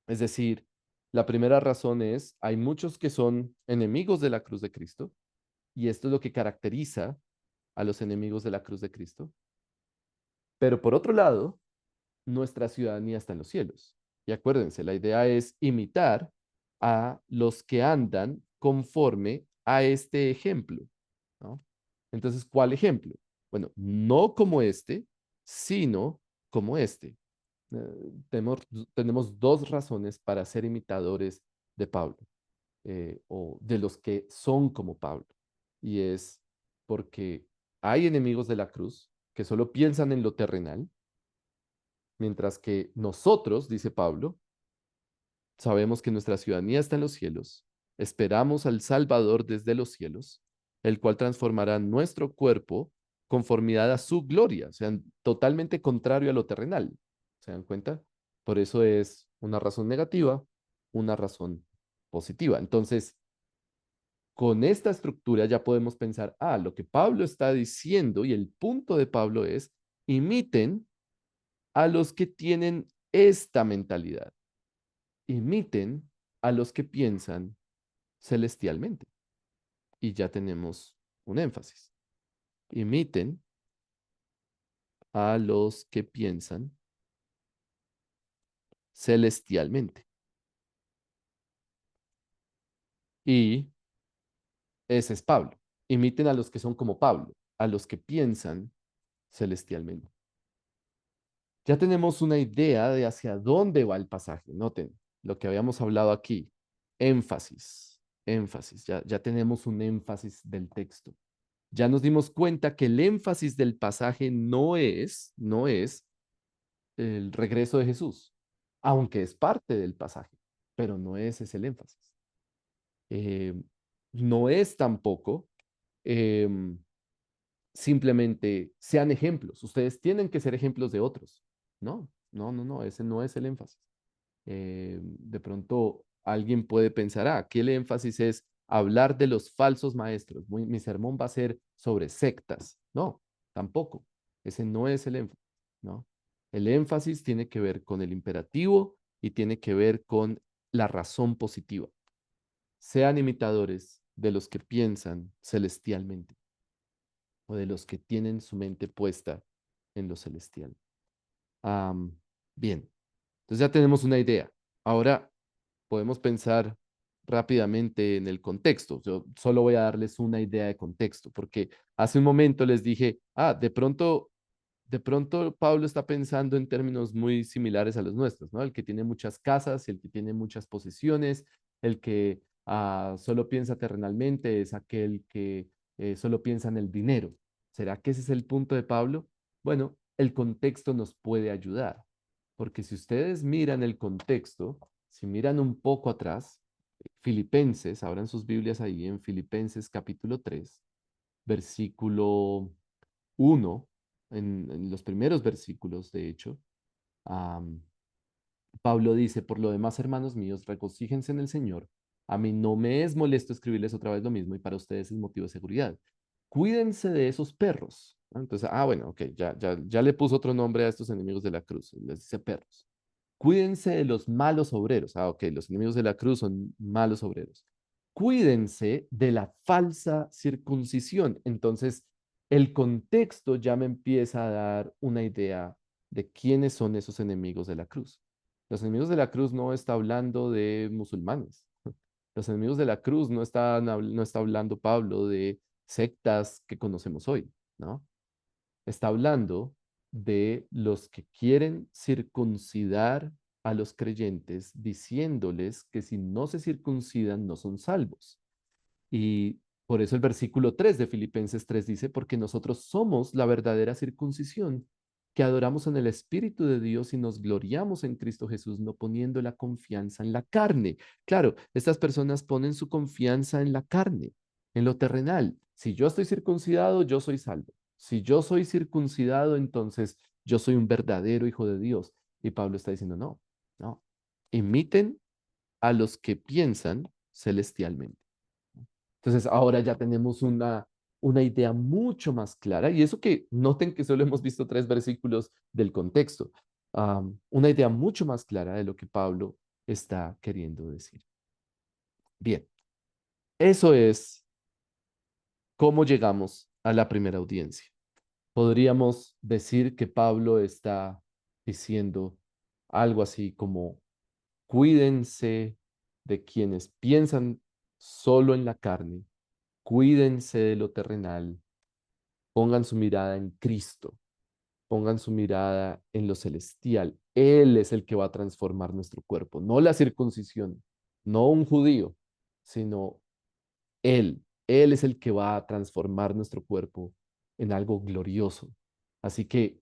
Es decir, la primera razón es, hay muchos que son enemigos de la cruz de Cristo, y esto es lo que caracteriza a los enemigos de la cruz de Cristo. Pero por otro lado, nuestra ciudadanía está en los cielos. Y acuérdense, la idea es imitar a los que andan conforme a este ejemplo, ¿no? Entonces, ¿cuál ejemplo? Bueno, no como este, sino como este. Tenemos, tenemos dos razones para ser imitadores de Pablo, o de los que son como Pablo. Y es porque hay enemigos de la cruz que solo piensan en lo terrenal, mientras que nosotros, dice Pablo, sabemos que nuestra ciudadanía está en los cielos, esperamos al Salvador desde los cielos, el cual transformará nuestro cuerpo conformidad a su gloria, o sea, totalmente contrario a lo terrenal. ¿Se dan cuenta? Por eso es una razón negativa, una razón positiva. Entonces, con esta estructura ya podemos pensar, lo que Pablo está diciendo y el punto de Pablo es, imiten a los que tienen esta mentalidad, imiten a los que piensan celestialmente. Y ya tenemos un énfasis. Imiten a los que piensan celestialmente. Y ese es Pablo. Imiten a los que son como Pablo, a los que piensan celestialmente. Ya tenemos una idea de hacia dónde va el pasaje. Noten lo que habíamos hablado aquí. Énfasis, énfasis. Ya tenemos un énfasis del texto. Ya nos dimos cuenta que el énfasis del pasaje no es el regreso de Jesús, aunque es parte del pasaje, pero no ese es el énfasis. Eh, no es tampoco em, simplemente sean ejemplos. Ustedes tienen que ser ejemplos de otros. No, ese no es el énfasis. De pronto alguien puede pensar, aquí el énfasis es hablar de los falsos maestros. Mi sermón va a ser sobre sectas. No, tampoco. Ese no es el énfasis, ¿no? El énfasis tiene que ver con el imperativo y tiene que ver con la razón positiva. Sean imitadores de los que piensan celestialmente o de los que tienen su mente puesta en lo celestial. Am, bien, entonces ya tenemos una idea. Ahora podemos pensar rápidamente en el contexto. Yo solo voy a darles una idea de contexto, porque hace un momento les dije, de pronto Pablo está pensando en términos muy similares a los nuestros, ¿no? El que tiene muchas casas, el que tiene muchas posesiones, el que solo piensa terrenalmente, es aquel que solo piensa en el dinero. ¿Será que ese es el punto de Pablo? Bueno, el contexto nos puede ayudar, porque si ustedes miran el contexto, si miran un poco atrás, Filipenses, abran sus Biblias ahí en Filipenses capítulo 3, versículo 1, en los primeros versículos, de hecho, am, Pablo dice, por lo demás, hermanos míos, regocíjense en el Señor. A mí no me es molesto escribirles otra vez lo mismo y para ustedes es motivo de seguridad. Cuídense de esos perros. ¿no? Entonces, bueno, ok, ya le puso otro nombre a estos enemigos de la cruz, les dice perros. Cuídense de los malos obreros. Ok, los enemigos de la cruz son malos obreros. Cuídense de la falsa circuncisión. Entonces, el contexto ya me empieza a dar una idea de quiénes son esos enemigos de la cruz. Los enemigos de la cruz no está hablando de musulmanes. Los enemigos de la cruz no está hablando Pablo de sectas que conocemos hoy, ¿no? Está hablando de los que quieren circuncidar a los creyentes, diciéndoles que si no se circuncidan no son salvos. Y por eso el versículo 3 de Filipenses 3 dice, porque nosotros somos la verdadera circuncisión, que adoramos en el Espíritu de Dios y nos gloriamos en Cristo Jesús, no poniendo la confianza en la carne. Claro, estas personas ponen su confianza en la carne, en lo terrenal. Si yo estoy circuncidado, yo soy salvo. Si yo soy circuncidado, entonces yo soy un verdadero hijo de Dios. Y Pablo está diciendo, no, no. Imiten a los que piensan celestialmente. Entonces, ahora ya tenemos una idea mucho más clara, y eso que noten que solo hemos visto 3 versículos del contexto, una idea mucho más clara de lo que Pablo está queriendo decir. Bien, eso es cómo llegamos a la primera audiencia. Podríamos decir que Pablo está diciendo algo así como, cuídense de quienes piensan solo en la carne, cuídense de lo terrenal, pongan su mirada en Cristo, pongan su mirada en lo celestial. Él es el que va a transformar nuestro cuerpo, no la circuncisión, no un judío, sino Él. Él es el que va a transformar nuestro cuerpo en algo glorioso. Así que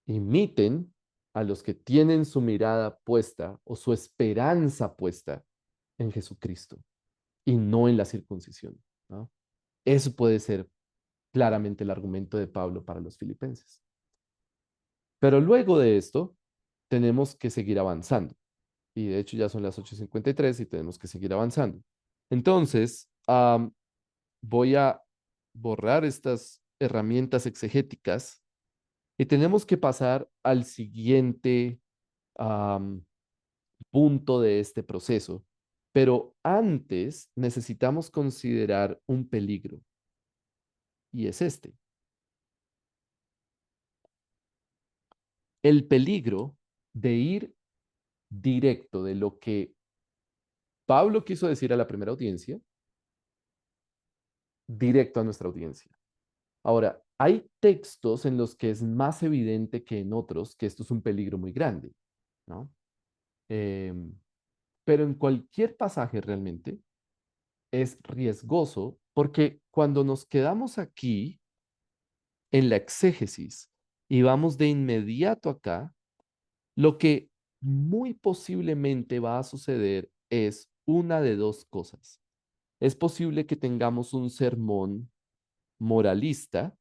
imiten a los que tienen su mirada puesta o su esperanza puesta en Jesucristo y no en la circuncisión, ¿no? Eso puede ser claramente el argumento de Pablo para los filipenses. Pero luego de esto, tenemos que seguir avanzando. Y de hecho ya son las 8:53 y tenemos que seguir avanzando. Entonces, voy a borrar estas herramientas exegéticas y tenemos que pasar al siguiente am, punto de este proceso. Pero antes necesitamos considerar un peligro y es este. El peligro de ir directo de lo que Pablo quiso decir a la primera audiencia, directo a nuestra audiencia. Ahora, hay textos en los que es más evidente que en otros que esto es un peligro muy grande, ¿no? Eh, pero en cualquier pasaje realmente es riesgoso porque cuando nos quedamos aquí en la exégesis y vamos de inmediato acá, lo que muy posiblemente va a suceder es una de dos cosas. Es posible que tengamos un sermón moralista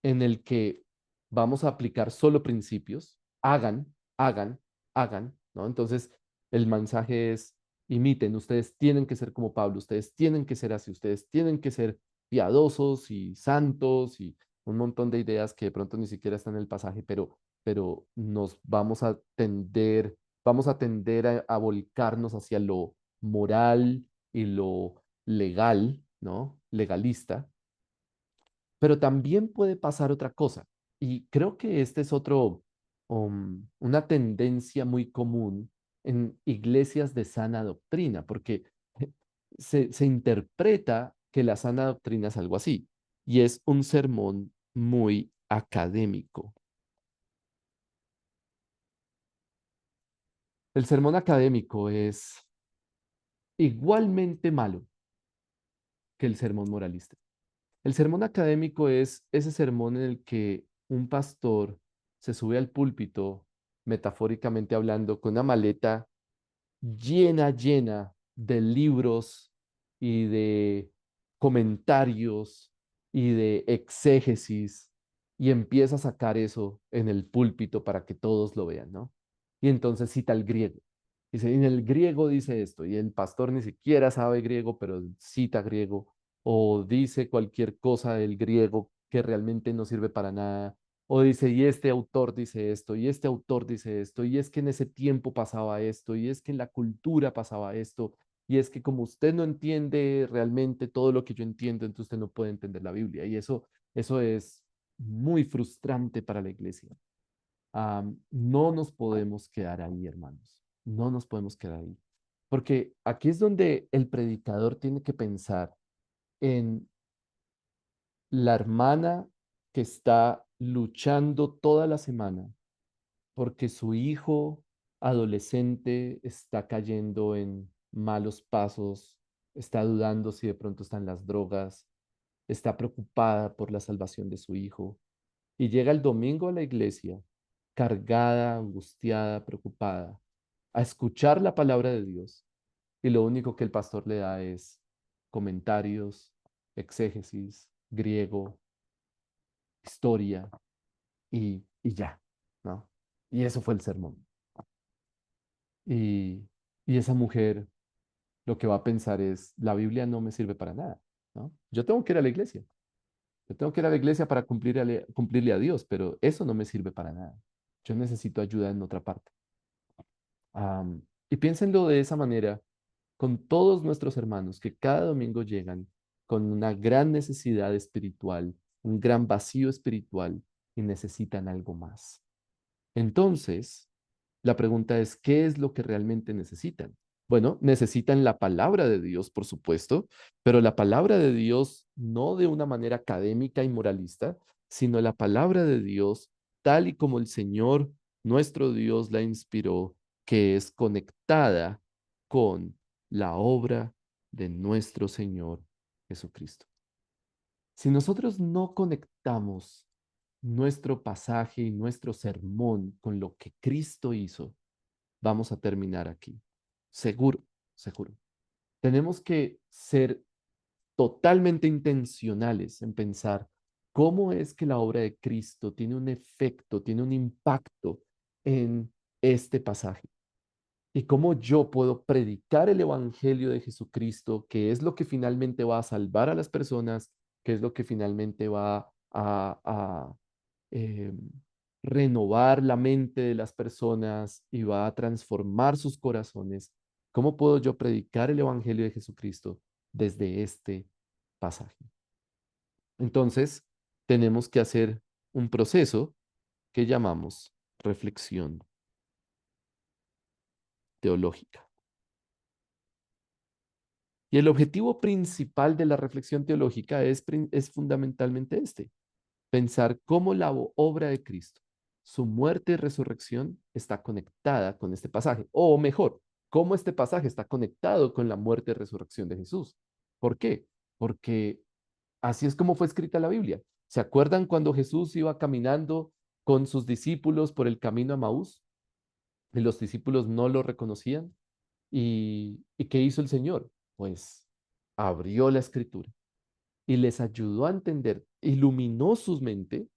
en el que vamos a aplicar solo principios, hagan, hagan, hagan, ¿no? Entonces, el mensaje es, imiten, ustedes tienen que ser como Pablo, ustedes tienen que ser así, ustedes tienen que ser piadosos y santos y un montón de ideas que de pronto ni siquiera están en el pasaje, pero nos vamos a tender a volcarnos hacia lo moral y lo legal, ¿no? Legalista, pero también puede pasar otra cosa. Y creo que este es una tendencia muy común en iglesias de sana doctrina, porque se interpreta que la sana doctrina es algo así, y es un sermón muy académico. El sermón académico es igualmente malo que el sermón moralista. El sermón académico es ese sermón en el que un pastor se sube al púlpito, metafóricamente hablando, con una maleta llena de libros y de comentarios y de exégesis y empieza a sacar eso en el púlpito para que todos lo vean, ¿no? Y entonces cita el griego. Dice, en el griego dice esto, y el pastor ni siquiera sabe griego, pero cita griego, o dice cualquier cosa del griego que realmente no sirve para nada. O dice, y este autor dice esto, y este autor dice esto, y es que en ese tiempo pasaba esto, y es que en la cultura pasaba esto, y es que como usted no entiende realmente todo lo que yo entiendo, entonces usted no puede entender la Biblia. Y eso es muy frustrante para la iglesia. No nos podemos quedar ahí, hermanos. No nos podemos quedar ahí. Porque aquí es donde el predicador tiene que pensar en la hermana que está luchando toda la semana porque su hijo adolescente está cayendo en malos pasos, está dudando si de pronto están las drogas, está preocupada por la salvación de su hijo y llega el domingo a la iglesia cargada, angustiada, preocupada, a escuchar la palabra de Dios y lo único que el pastor le da es comentarios, exégesis, griego, historia y ya, ¿no? Y eso fue el sermón. Y, y esa mujer lo que va a pensar es, la Biblia no me sirve para nada, ¿no? Yo tengo que ir a la iglesia, yo tengo que ir a la iglesia para cumplirle a Dios, pero eso no me sirve para nada. Yo necesito ayuda en otra parte. Y piénsenlo de esa manera con todos nuestros hermanos que cada domingo llegan con una gran necesidad espiritual, un gran vacío espiritual y necesitan algo más. Entonces, la pregunta es, ¿qué es lo que realmente necesitan? Bueno, necesitan la palabra de Dios, por supuesto, pero la palabra de Dios no de una manera académica y moralista, sino la palabra de Dios tal y como el Señor, nuestro Dios, la inspiró, que es conectada con la obra de nuestro Señor Jesucristo. Si nosotros no conectamos nuestro pasaje y nuestro sermón con lo que Cristo hizo, vamos a terminar aquí. Seguro, seguro. Tenemos que ser totalmente intencionales en pensar cómo es que la obra de Cristo tiene un efecto, tiene un impacto en este pasaje y cómo yo puedo predicar el Evangelio de Jesucristo, que es lo que finalmente va a salvar a las personas, que es lo que finalmente va a eh, renovar la mente de las personas y va a transformar sus corazones. ¿Cómo puedo yo predicar el Evangelio de Jesucristo desde este pasaje? Entonces, tenemos que hacer un proceso que llamamos reflexión teológica. Y el objetivo principal de la reflexión teológica es fundamentalmente este, pensar cómo la obra de Cristo, su muerte y resurrección está conectada con este pasaje, o mejor, cómo este pasaje está conectado con la muerte y resurrección de Jesús. ¿Por qué? Porque así es como fue escrita la Biblia. ¿Se acuerdan cuando Jesús iba caminando con sus discípulos por el camino a Maús y los discípulos no lo reconocían? ¿Y qué hizo el Señor? Pues abrió la escritura y les ayudó a entender, iluminó sus mentes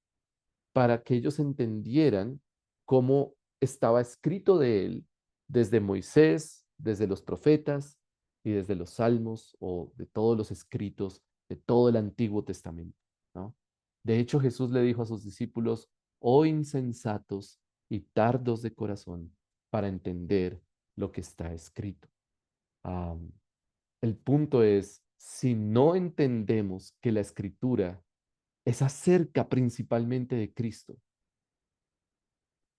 para que ellos entendieran cómo estaba escrito de él desde Moisés, desde los profetas y desde los salmos o de todos los escritos de todo el Antiguo Testamento, ¿no? De hecho, Jesús le dijo a sus discípulos, oh insensatos y tardos de corazón para entender lo que está escrito. Am, el punto es, si no entendemos que la escritura es acerca principalmente de Cristo,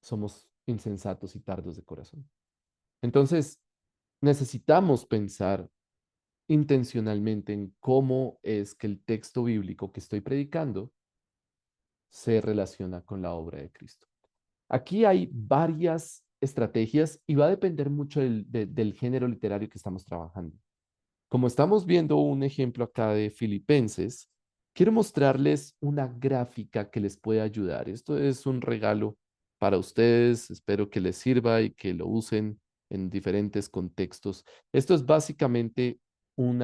somos insensatos y tardos de corazón. Entonces, necesitamos pensar intencionalmente en cómo es que el texto bíblico que estoy predicando se relaciona con la obra de Cristo. Aquí hay varias estrategias y va a depender mucho del género literario que estamos trabajando. Como estamos viendo un ejemplo acá de Filipenses, quiero mostrarles una gráfica que les puede ayudar. Esto es un regalo para ustedes. Espero que les sirva y que lo usen en diferentes contextos. Esto es básicamente un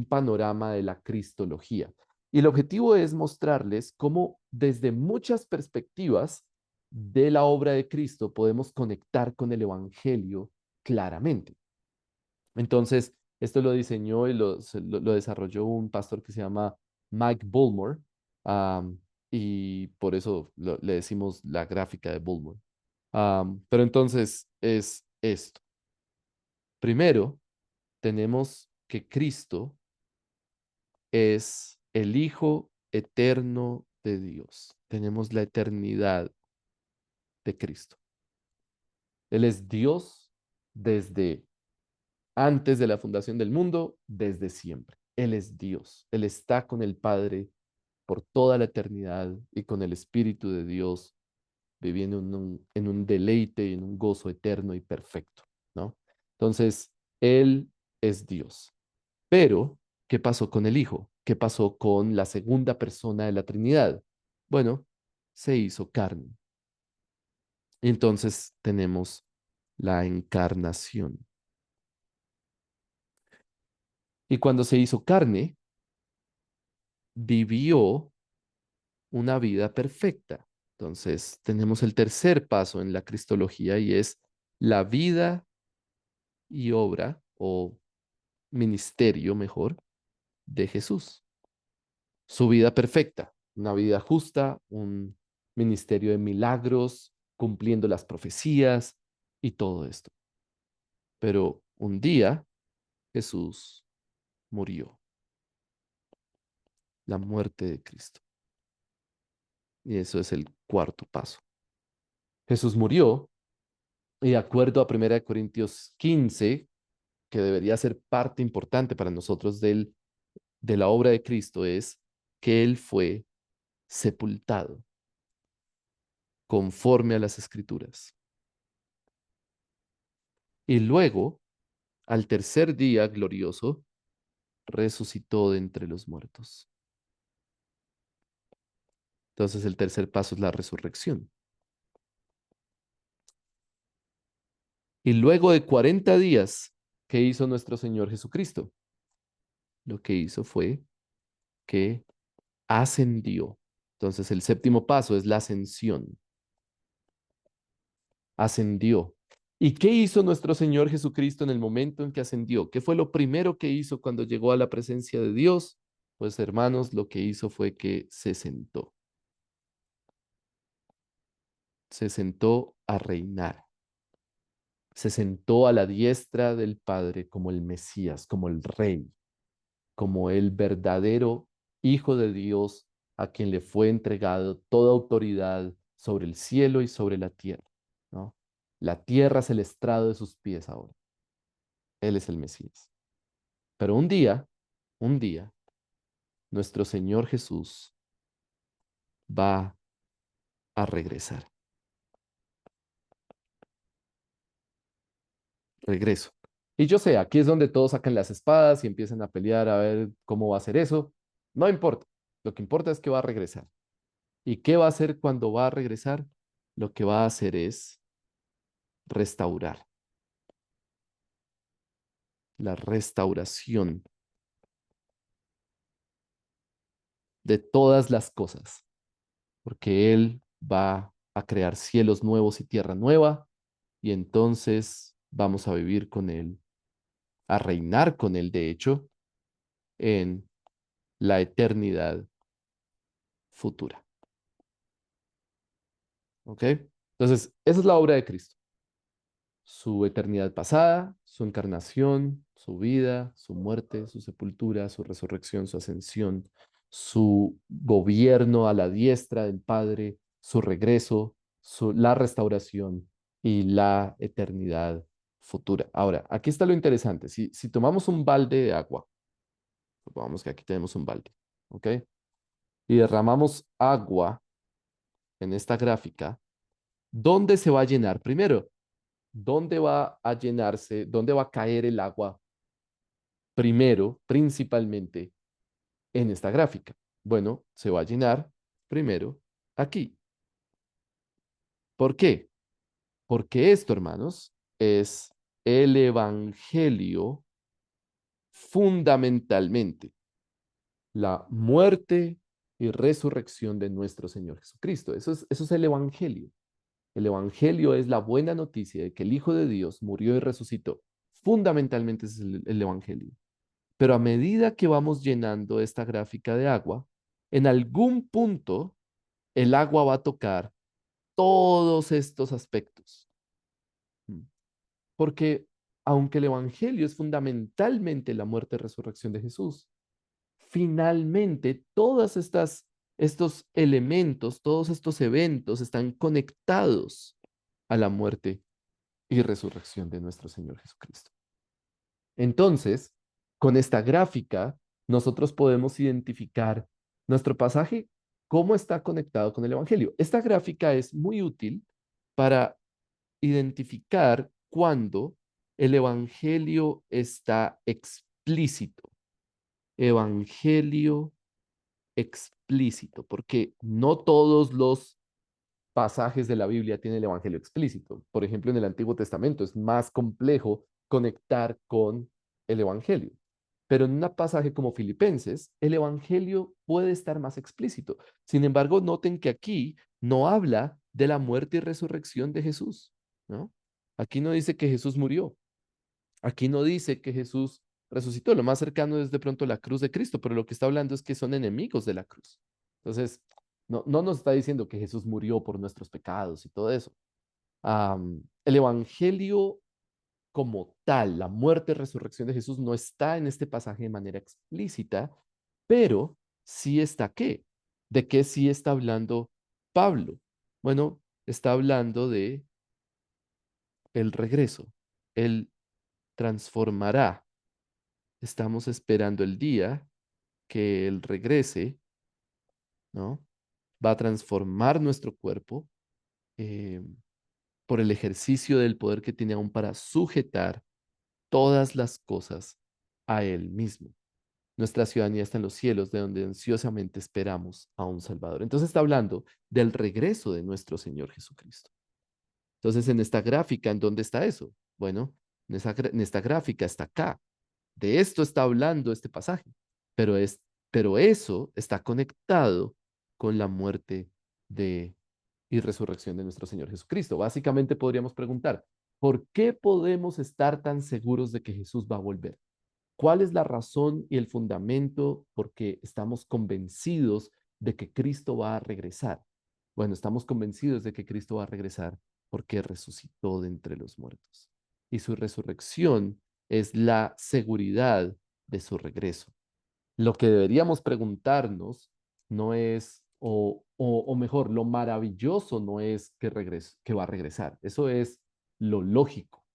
panorama de la cristología. Y el objetivo es mostrarles cómo desde muchas perspectivas de la obra de Cristo podemos conectar con el Evangelio claramente. Entonces, esto lo diseñó y lo desarrolló un pastor que se llama Mike Bullmore. Am, y por eso le decimos la gráfica de Bullman. Pero entonces es esto. Primero, tenemos que Cristo es el Hijo eterno de Dios. Tenemos la eternidad de Cristo. Él es Dios desde antes de la fundación del mundo, desde siempre. Él es Dios. Él está con el Padre por toda la eternidad y con el Espíritu de Dios viviendo en un deleite y en un gozo eterno y perfecto, ¿no? Entonces, Él es Dios. Pero, ¿qué pasó con el Hijo? ¿Qué pasó con la segunda persona de la Trinidad? Bueno, se hizo carne. Y entonces tenemos la encarnación. Y cuando se hizo carne, vivió una vida perfecta. Entonces, tenemos el tercer paso en la cristología y es la vida y obra o ministerio mejor de Jesús. Su vida perfecta, una vida justa, un ministerio de milagros, cumpliendo las profecías y todo esto. Pero un día Jesús murió, la muerte de Cristo. Y eso es el cuarto paso. Jesús murió y de acuerdo a 1 Corintios 15, que debería ser parte importante para nosotros de la obra de Cristo, es que Él fue sepultado conforme a las Escrituras. Y luego, al tercer día glorioso, resucitó de entre los muertos. Entonces el tercer paso es la resurrección. Y luego de 40 días, ¿qué hizo nuestro Señor Jesucristo? Lo que hizo fue que ascendió. Entonces el séptimo paso es la ascensión. Ascendió. ¿Y qué hizo nuestro Señor Jesucristo en el momento en que ascendió? ¿Qué fue lo primero que hizo cuando llegó a la presencia de Dios? Pues hermanos, lo que hizo fue que se sentó. Se sentó a reinar. Se sentó a la diestra del Padre como el Mesías, como el Rey, como el verdadero Hijo de Dios a quien le fue entregado toda autoridad sobre el cielo y sobre la tierra, ¿no? La tierra es el estrado de sus pies ahora. Él es el Mesías. Pero un día, nuestro Señor Jesús va a regresar. Regreso. Y yo sé, aquí es donde todos sacan las espadas y empiezan a pelear a ver cómo va a ser eso. No importa. Lo que importa es que va a regresar. ¿Y qué va a hacer cuando va a regresar? Lo que va a hacer es restaurar. La restauración de todas las cosas. Porque Él va a crear cielos nuevos y tierra nueva. Y entonces vamos a vivir con Él, a reinar con Él, de hecho, en la eternidad futura. ¿Ok? Entonces, esa es la obra de Cristo. Su eternidad pasada, su encarnación, su vida, su muerte, su sepultura, su resurrección, su ascensión, su gobierno a la diestra del Padre, su regreso, la restauración y la eternidad futura. Ahora, aquí está lo interesante. Si tomamos un balde de agua, supongamos que aquí tenemos un balde, ¿ok? Y derramamos agua en esta gráfica, ¿dónde se va a llenar primero? ¿Dónde va a llenarse, dónde va a caer el agua primero, principalmente en esta gráfica? Bueno, se va a llenar primero aquí. ¿Por qué? Porque esto, hermanos, es el Evangelio fundamentalmente, la muerte y resurrección de nuestro Señor Jesucristo. Eso es el Evangelio. El Evangelio es la buena noticia de que el Hijo de Dios murió y resucitó. Fundamentalmente es el Evangelio. Pero a medida que vamos llenando esta gráfica de agua, en algún punto el agua va a tocar todos estos aspectos. Mm. Porque aunque el Evangelio es fundamentalmente la muerte y resurrección de Jesús, finalmente estos elementos, todos estos eventos están conectados a la muerte y resurrección de nuestro Señor Jesucristo. Entonces, con esta gráfica, nosotros podemos identificar nuestro pasaje, cómo está conectado con el Evangelio. Esta gráfica es muy útil para identificar cuando el Evangelio está explícito. Evangelio explícito, porque no todos los pasajes de la Biblia tienen el Evangelio explícito. Por ejemplo, en el Antiguo Testamento es más complejo conectar con el Evangelio. Pero en un pasaje como Filipenses, el Evangelio puede estar más explícito. Sin embargo, noten que aquí no habla de la muerte y resurrección de Jesús, ¿no? Aquí no dice que Jesús murió. Aquí no dice que Jesús resucitó. Lo más cercano es de pronto la cruz de Cristo, pero lo que está hablando es que son enemigos de la cruz. Entonces, no nos está diciendo que Jesús murió por nuestros pecados y todo eso. El Evangelio como tal, la muerte y resurrección de Jesús no está en este pasaje de manera explícita, pero sí está ¿qué? ¿De qué sí está hablando Pablo? Bueno, está hablando de el regreso. Él transformará. Estamos esperando el día que Él regrese, ¿no? Va a transformar nuestro cuerpo eh, por el ejercicio del poder que tiene aún para sujetar todas las cosas a Él mismo. Nuestra ciudadanía está en los cielos, de donde ansiosamente esperamos a un Salvador. Entonces está hablando del regreso de nuestro Señor Jesucristo. Entonces, en esta gráfica, ¿en dónde está eso? Bueno, en esta gráfica está acá. De esto está hablando este pasaje, pero, pero eso está conectado con la muerte de, y resurrección de nuestro Señor Jesucristo. Básicamente podríamos preguntar, ¿por qué podemos estar tan seguros de que Jesús va a volver? ¿Cuál es la razón y el fundamento por qué estamos convencidos de que Cristo va a regresar? Bueno, estamos convencidos de que Cristo va a regresar porque resucitó de entre los muertos. Y su resurrección es la seguridad de su regreso. Lo que deberíamos preguntarnos no es, o mejor, lo maravilloso no es que va a regresar. Eso es lo lógico.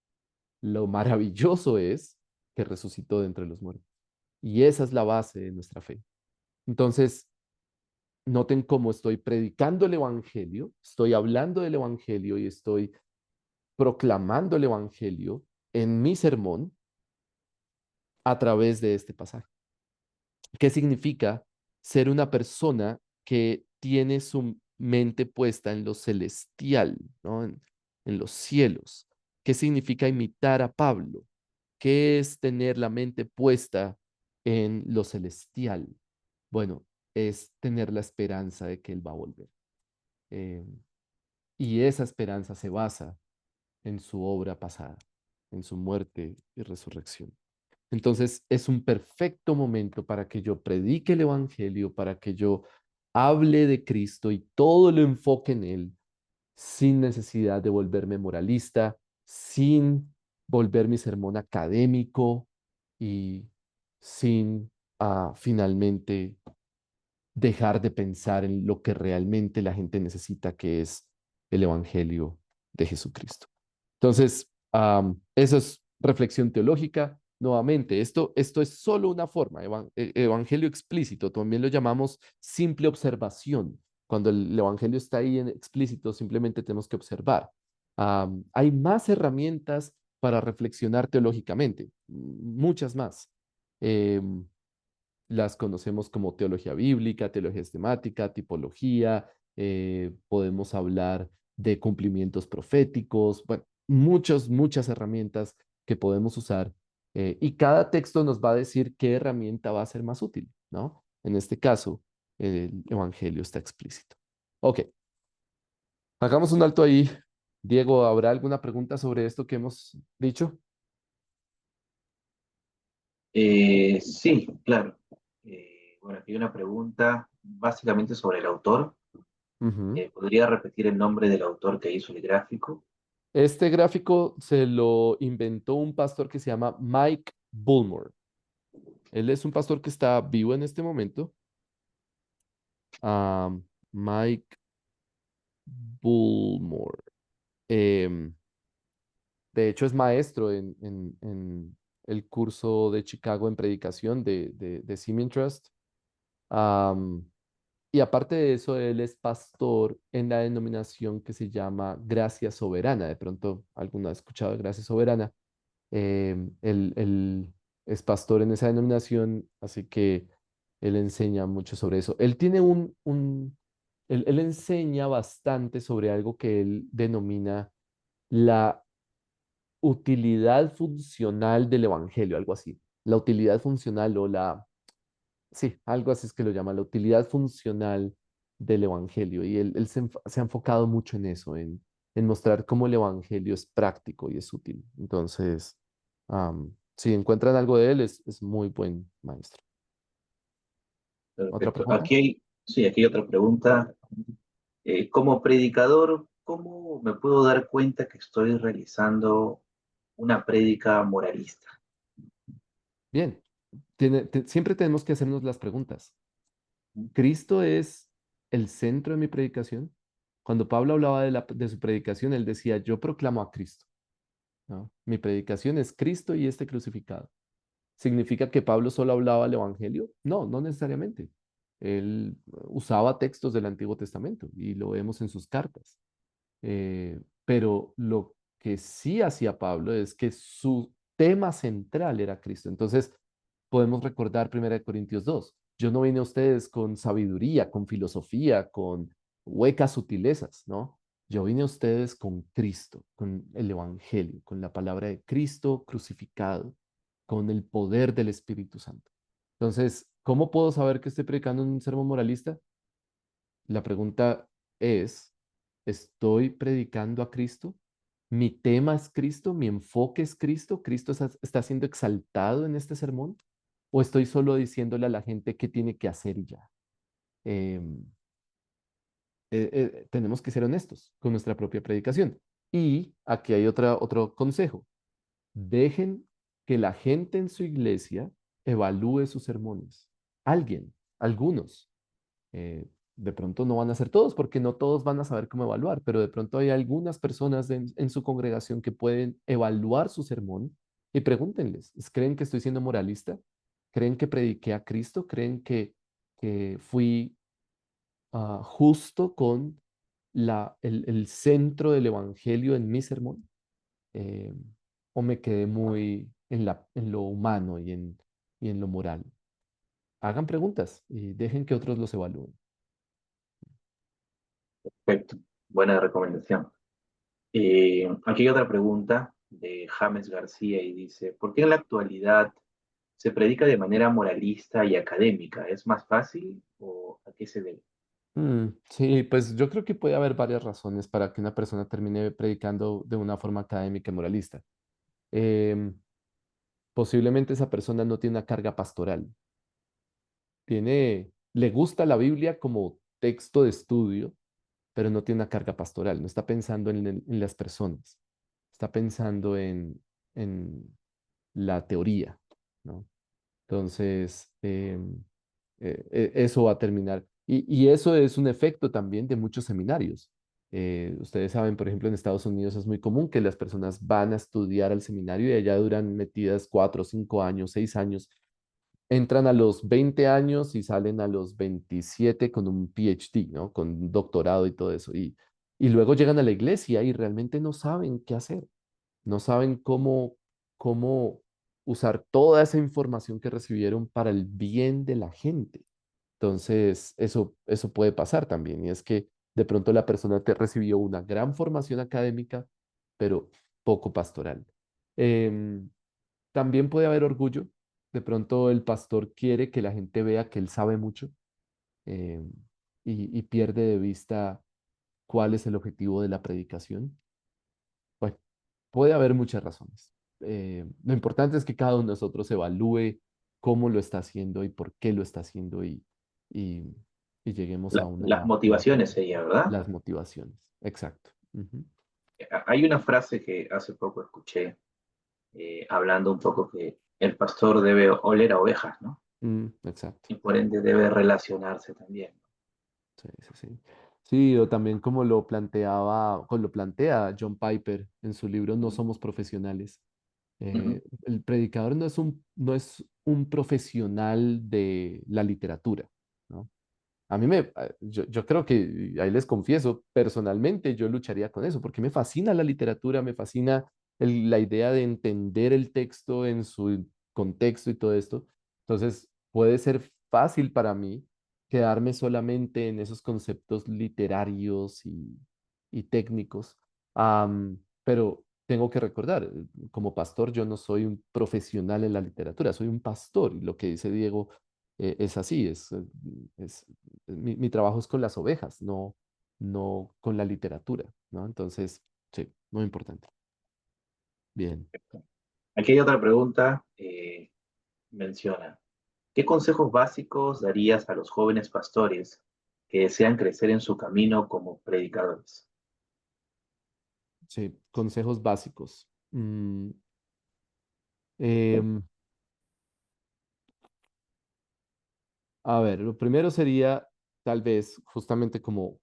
Lo maravilloso es que resucitó de entre los muertos. Y esa es la base de nuestra fe. Entonces, noten cómo estoy predicando el Evangelio, estoy hablando del Evangelio y estoy proclamando el Evangelio en mi sermón a través de este pasaje. ¿Qué significa ser una persona que tiene su mente puesta en lo celestial, ¿no? En los cielos? ¿Qué significa imitar a Pablo? ¿Qué es tener la mente puesta en lo celestial? Bueno, es tener la esperanza de que Él va a volver. Eh, y esa esperanza se basa en su obra pasada, en su muerte y resurrección. Entonces es un perfecto momento para que yo predique el Evangelio, para que yo hable de Cristo y todo lo enfoque en Él, sin necesidad de volverme moralista, sin volver mi sermón académico y sin finalmente dejar de pensar en lo que realmente la gente necesita, que es el Evangelio de Jesucristo. Entonces, eso es reflexión teológica. Nuevamente, esto es solo una forma, evangelio explícito, también lo llamamos simple observación. Cuando el evangelio está ahí en explícito, simplemente tenemos que observar. Hay más herramientas para reflexionar teológicamente, muchas más. Las conocemos como teología bíblica, teología sistemática, tipología, podemos hablar de cumplimientos proféticos, bueno, muchas herramientas que podemos usar y cada texto nos va a decir qué herramienta va a ser más útil, ¿no? En este caso, el Evangelio está explícito. Ok, hagamos un alto ahí. Diego, ¿habrá alguna pregunta sobre esto que hemos dicho? Sí, claro. Bueno, aquí hay una pregunta. básicamente sobre el autor. Ujú. ¿Podría repetir el nombre del autor que hizo el gráfico? Este gráfico se lo inventó un pastor que se llama Mike Bullmore. Él es un pastor que está vivo en este momento. Ah, Mike Bullmore. Em, de hecho, es maestro en el curso de Chicago en predicación de Simeon Trust. Am, y aparte de eso, él es pastor en la denominación que se llama Gracia Soberana. De pronto, alguno ha escuchado de Gracia Soberana. Él es pastor en esa denominación, así que él enseña mucho sobre eso. Él tiene él enseña bastante sobre algo que él denomina la utilidad funcional del evangelio, algo así. La utilidad funcional o sí, algo así es que lo llama, la utilidad funcional del evangelio. Y él se ha enfocado mucho en eso, en mostrar cómo el evangelio es práctico y es útil. Entonces, si encuentran algo de él, es muy buen maestro. ¿Otra Perfecto. pregunta? Sí, aquí hay otra pregunta. Como predicador, ¿cómo me puedo dar cuenta que estoy realizando una prédica moralista? Bien, siempre tenemos que hacernos las preguntas. ¿Cristo es el centro de mi predicación? Cuando Pablo hablaba de su predicación, él decía, yo proclamo a Cristo, ¿no? Mi predicación es Cristo y este crucificado. ¿Significa que Pablo solo hablaba el Evangelio? No, no necesariamente. Él usaba textos del Antiguo Testamento y lo vemos en sus cartas. Pero lo que sí hacía Pablo es que su tema central era Cristo. Entonces, podemos recordar 1 Corintios 2. Yo no vine a ustedes con sabiduría, con filosofía, con huecas sutilezas, ¿no? Yo vine a ustedes con Cristo, con el Evangelio, con la palabra de Cristo crucificado, con el poder del Espíritu Santo. Entonces, ¿cómo puedo saber que estoy predicando un sermón moralista? La pregunta es, ¿estoy predicando a Cristo? ¿Mi tema es Cristo? ¿Mi enfoque es Cristo? ¿Cristo está siendo exaltado en este sermón? ¿O estoy solo diciéndole a la gente qué tiene que hacer y ya? Em, tenemos que ser honestos con nuestra propia predicación. Y aquí hay otro consejo. Dejen que la gente en su iglesia evalúe sus sermones. Alguien, algunos. De pronto no van a ser todos, porque no todos van a saber cómo evaluar, pero de pronto hay algunas personas en su congregación que pueden evaluar su sermón y pregúntenles, ¿creen que estoy siendo moralista? ¿Creen que prediqué a Cristo? ¿Creen que fui justo con el centro del evangelio en mi sermón? Eh, ¿O me quedé muy en lo humano y en lo moral? Hagan preguntas y dejen que otros los evalúen. Perfecto, buena recomendación. Aquí hay otra pregunta de James García y dice, ¿por qué en la actualidad se predica de manera moralista y académica? ¿Es más fácil o a qué se debe? Sí, pues yo creo que puede haber varias razones para que una persona termine predicando de una forma académica y moralista. Em, Posiblemente esa persona no tiene una carga pastoral. Le gusta la Biblia como texto de estudio, pero no tiene una carga pastoral. No está pensando en las personas. Está pensando en la teoría, ¿no? Entonces, eso va a terminar. Y eso es un efecto también de muchos seminarios. Ustedes saben, por ejemplo, en Estados Unidos es muy común que las personas van a estudiar al seminario y allá duran metidas 4, 5 años, 6 años. Entran a los 20 años y salen a los 27 con un PhD, ¿no? Con doctorado y todo eso. Y luego llegan a la iglesia y realmente no saben qué hacer, no saben cómo usar toda esa información que recibieron para el bien de la gente. Entonces, eso puede pasar también. Y es que de pronto la persona te recibió una gran formación académica, pero poco pastoral. Em, También puede haber orgullo. De pronto el pastor quiere que la gente vea que él sabe mucho, em, y pierde de vista cuál es el objetivo de la predicación. Bueno, puede haber muchas razones. Lo importante es que cada uno de nosotros evalúe cómo lo está haciendo y por qué lo está haciendo y y lleguemos a Las una motivaciones sería, ¿verdad? las motivaciones. Exacto. Ujú. Hay una frase que hace poco escuché, hablando un poco que el pastor debe oler a ovejas, ¿no? Exacto. Y por ende debe relacionarse también. Sí, sí, sí. Sí, o también como lo planteaba, como lo plantea John Piper en su libro No somos profesionales. Ujú. El predicador no es un profesional de la literatura, ¿no? Yo creo que, ahí les confieso, personalmente yo lucharía con eso, porque me fascina la literatura, me fascina la idea de entender el texto en su contexto y todo esto. Entonces, puede ser fácil para mí quedarme solamente en esos conceptos literarios y técnicos. Pero tengo que recordar, como pastor, yo no soy un profesional en la literatura, soy un pastor, y lo que dice Diego es así, es, mi trabajo es con las ovejas, no con la literatura, ¿no? Entonces, sí, muy importante. Bien, Aquí hay otra pregunta, menciona, ¿qué consejos básicos darías a los jóvenes pastores que desean crecer en su camino como predicadores? sí, consejos básicos. Em, a ver, lo primero sería, tal vez, justamente como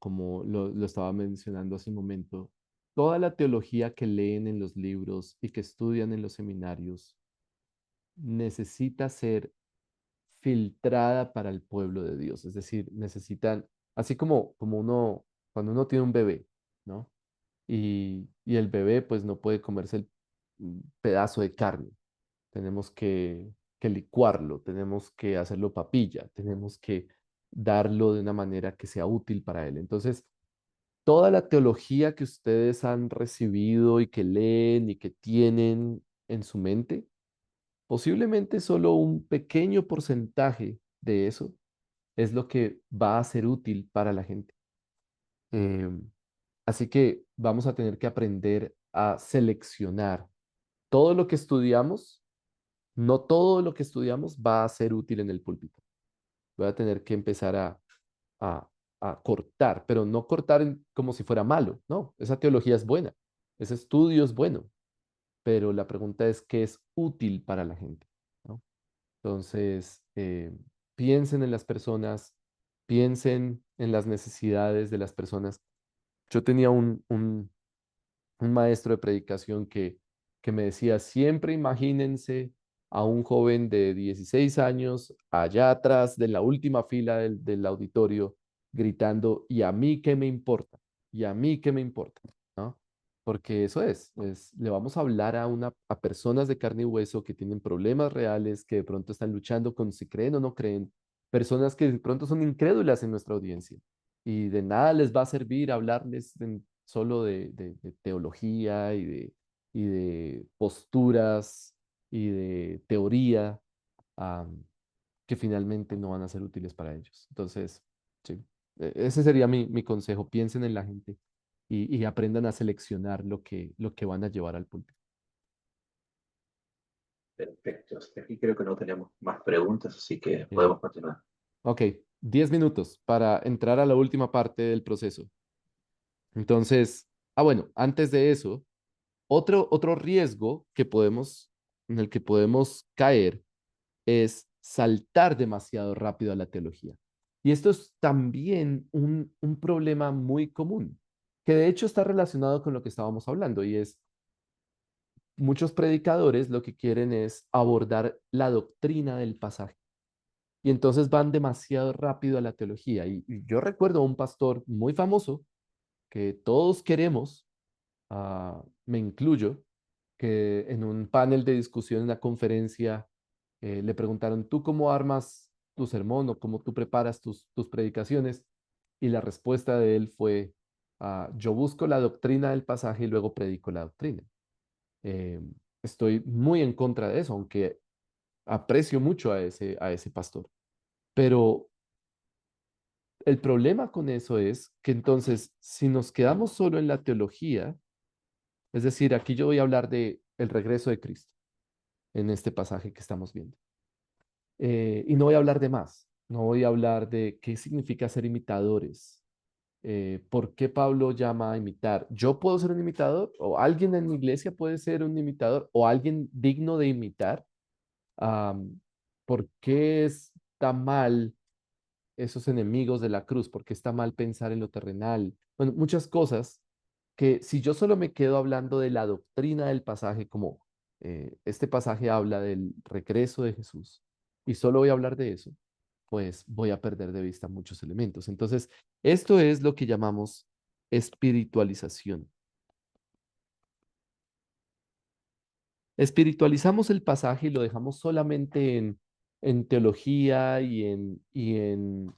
lo estaba mencionando hace un momento, toda la teología que leen en los libros y que estudian en los seminarios necesita ser filtrada para el pueblo de Dios. Es decir, necesitan, así como uno, cuando uno tiene un bebé, ¿no? Y el bebé pues no puede comerse el pedazo de carne. Tenemos que licuarlo, tenemos que hacerlo papilla, tenemos que darlo de una manera que sea útil para él. Entonces, toda la teología que ustedes han recibido y que leen y que tienen en su mente, posiblemente solo un pequeño porcentaje de eso es lo que va a ser útil para la gente. Em, Así que vamos a tener que aprender a seleccionar todo lo que estudiamos. No todo lo que estudiamos va a ser útil en el púlpito. Voy a tener que empezar a, a cortar, pero no cortar como si fuera malo. No, esa teología es buena, ese estudio es bueno, pero la pregunta es qué es útil para la gente, ¿no? Entonces, piensen en las personas, piensen en las necesidades de las personas. Yo tenía un maestro de predicación que me decía, siempre imagínense a un joven de 16 años allá atrás de la última fila del auditorio gritando, ¿y a mí qué me importa? ¿Y a mí qué me importa? ¿No? Porque eso le vamos a hablar a personas de carne y hueso que tienen problemas reales, que de pronto están luchando con si creen o no creen, personas que de pronto son incrédulas en nuestra audiencia y de nada les va a servir hablarles solo de teología y de posturas y de teoría, am, que finalmente no van a ser útiles para ellos. Entonces, sí, ese sería mi consejo. Piensen en la gente y aprendan a seleccionar lo que van a llevar al púlpito. Perfecto. Hasta aquí creo que no tenemos más preguntas, así que Bien. podemos continuar. Ok, 10 minutos para entrar a la última parte del proceso. Entonces, bueno, antes de eso, otro riesgo en el que podemos caer es saltar demasiado rápido a la teología. Y esto es también un problema muy común, que de hecho está relacionado con lo que estábamos hablando, y es muchos predicadores lo que quieren es abordar la doctrina del pasaje. Y entonces van demasiado rápido a la teología. Y yo recuerdo a un pastor muy famoso que todos queremos, me incluyo, que en un panel de discusión en una conferencia le preguntaron, ¿tú cómo armas tu sermón o cómo tú preparas tus predicaciones? Y la respuesta de él fue, yo busco la doctrina del pasaje y luego predico la doctrina. Eh, Estoy muy en contra de eso, aunque aprecio mucho a ese pastor. Pero el problema con eso es que entonces, si nos quedamos solo en la teología, es decir, aquí yo voy a hablar de el regreso de Cristo en este pasaje que estamos viendo. Y no voy a hablar de más. No voy a hablar de qué significa ser imitadores. ¿Por qué Pablo llama a imitar? ¿Yo puedo ser un imitador? ¿O alguien en mi iglesia puede ser un imitador? ¿O alguien digno de imitar? Am, ¿Por qué está mal esos enemigos de la cruz? ¿Por qué está mal pensar en lo terrenal? Bueno, muchas cosas que si yo solo me quedo hablando de la doctrina del pasaje, como este pasaje habla del regreso de Jesús, y solo voy a hablar de eso, pues voy a perder de vista muchos elementos. Entonces, esto es lo que llamamos espiritualización. Espiritualizamos el pasaje y lo dejamos solamente en teología y en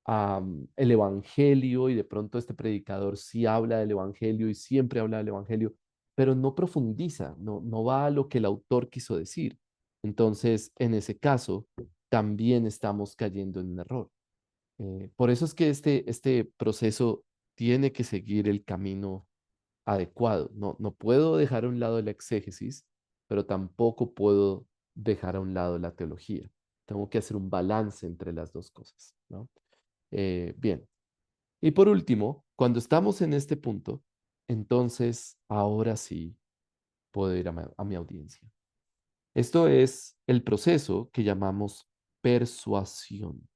el evangelio, y de pronto este predicador sí habla del evangelio y siempre habla del evangelio, pero no profundiza, no va a lo que el autor quiso decir. Entonces, en ese caso, también estamos cayendo en un error. Por eso es que este proceso tiene que seguir el camino adecuado. No puedo dejar a un lado la exégesis, pero tampoco puedo dejar a un lado la teología. Tengo que hacer un balance entre las dos cosas, ¿no? Bien. Y por último, cuando estamos en este punto, entonces ahora sí puedo ir a mi audiencia. Esto es el proceso que llamamos persuasión.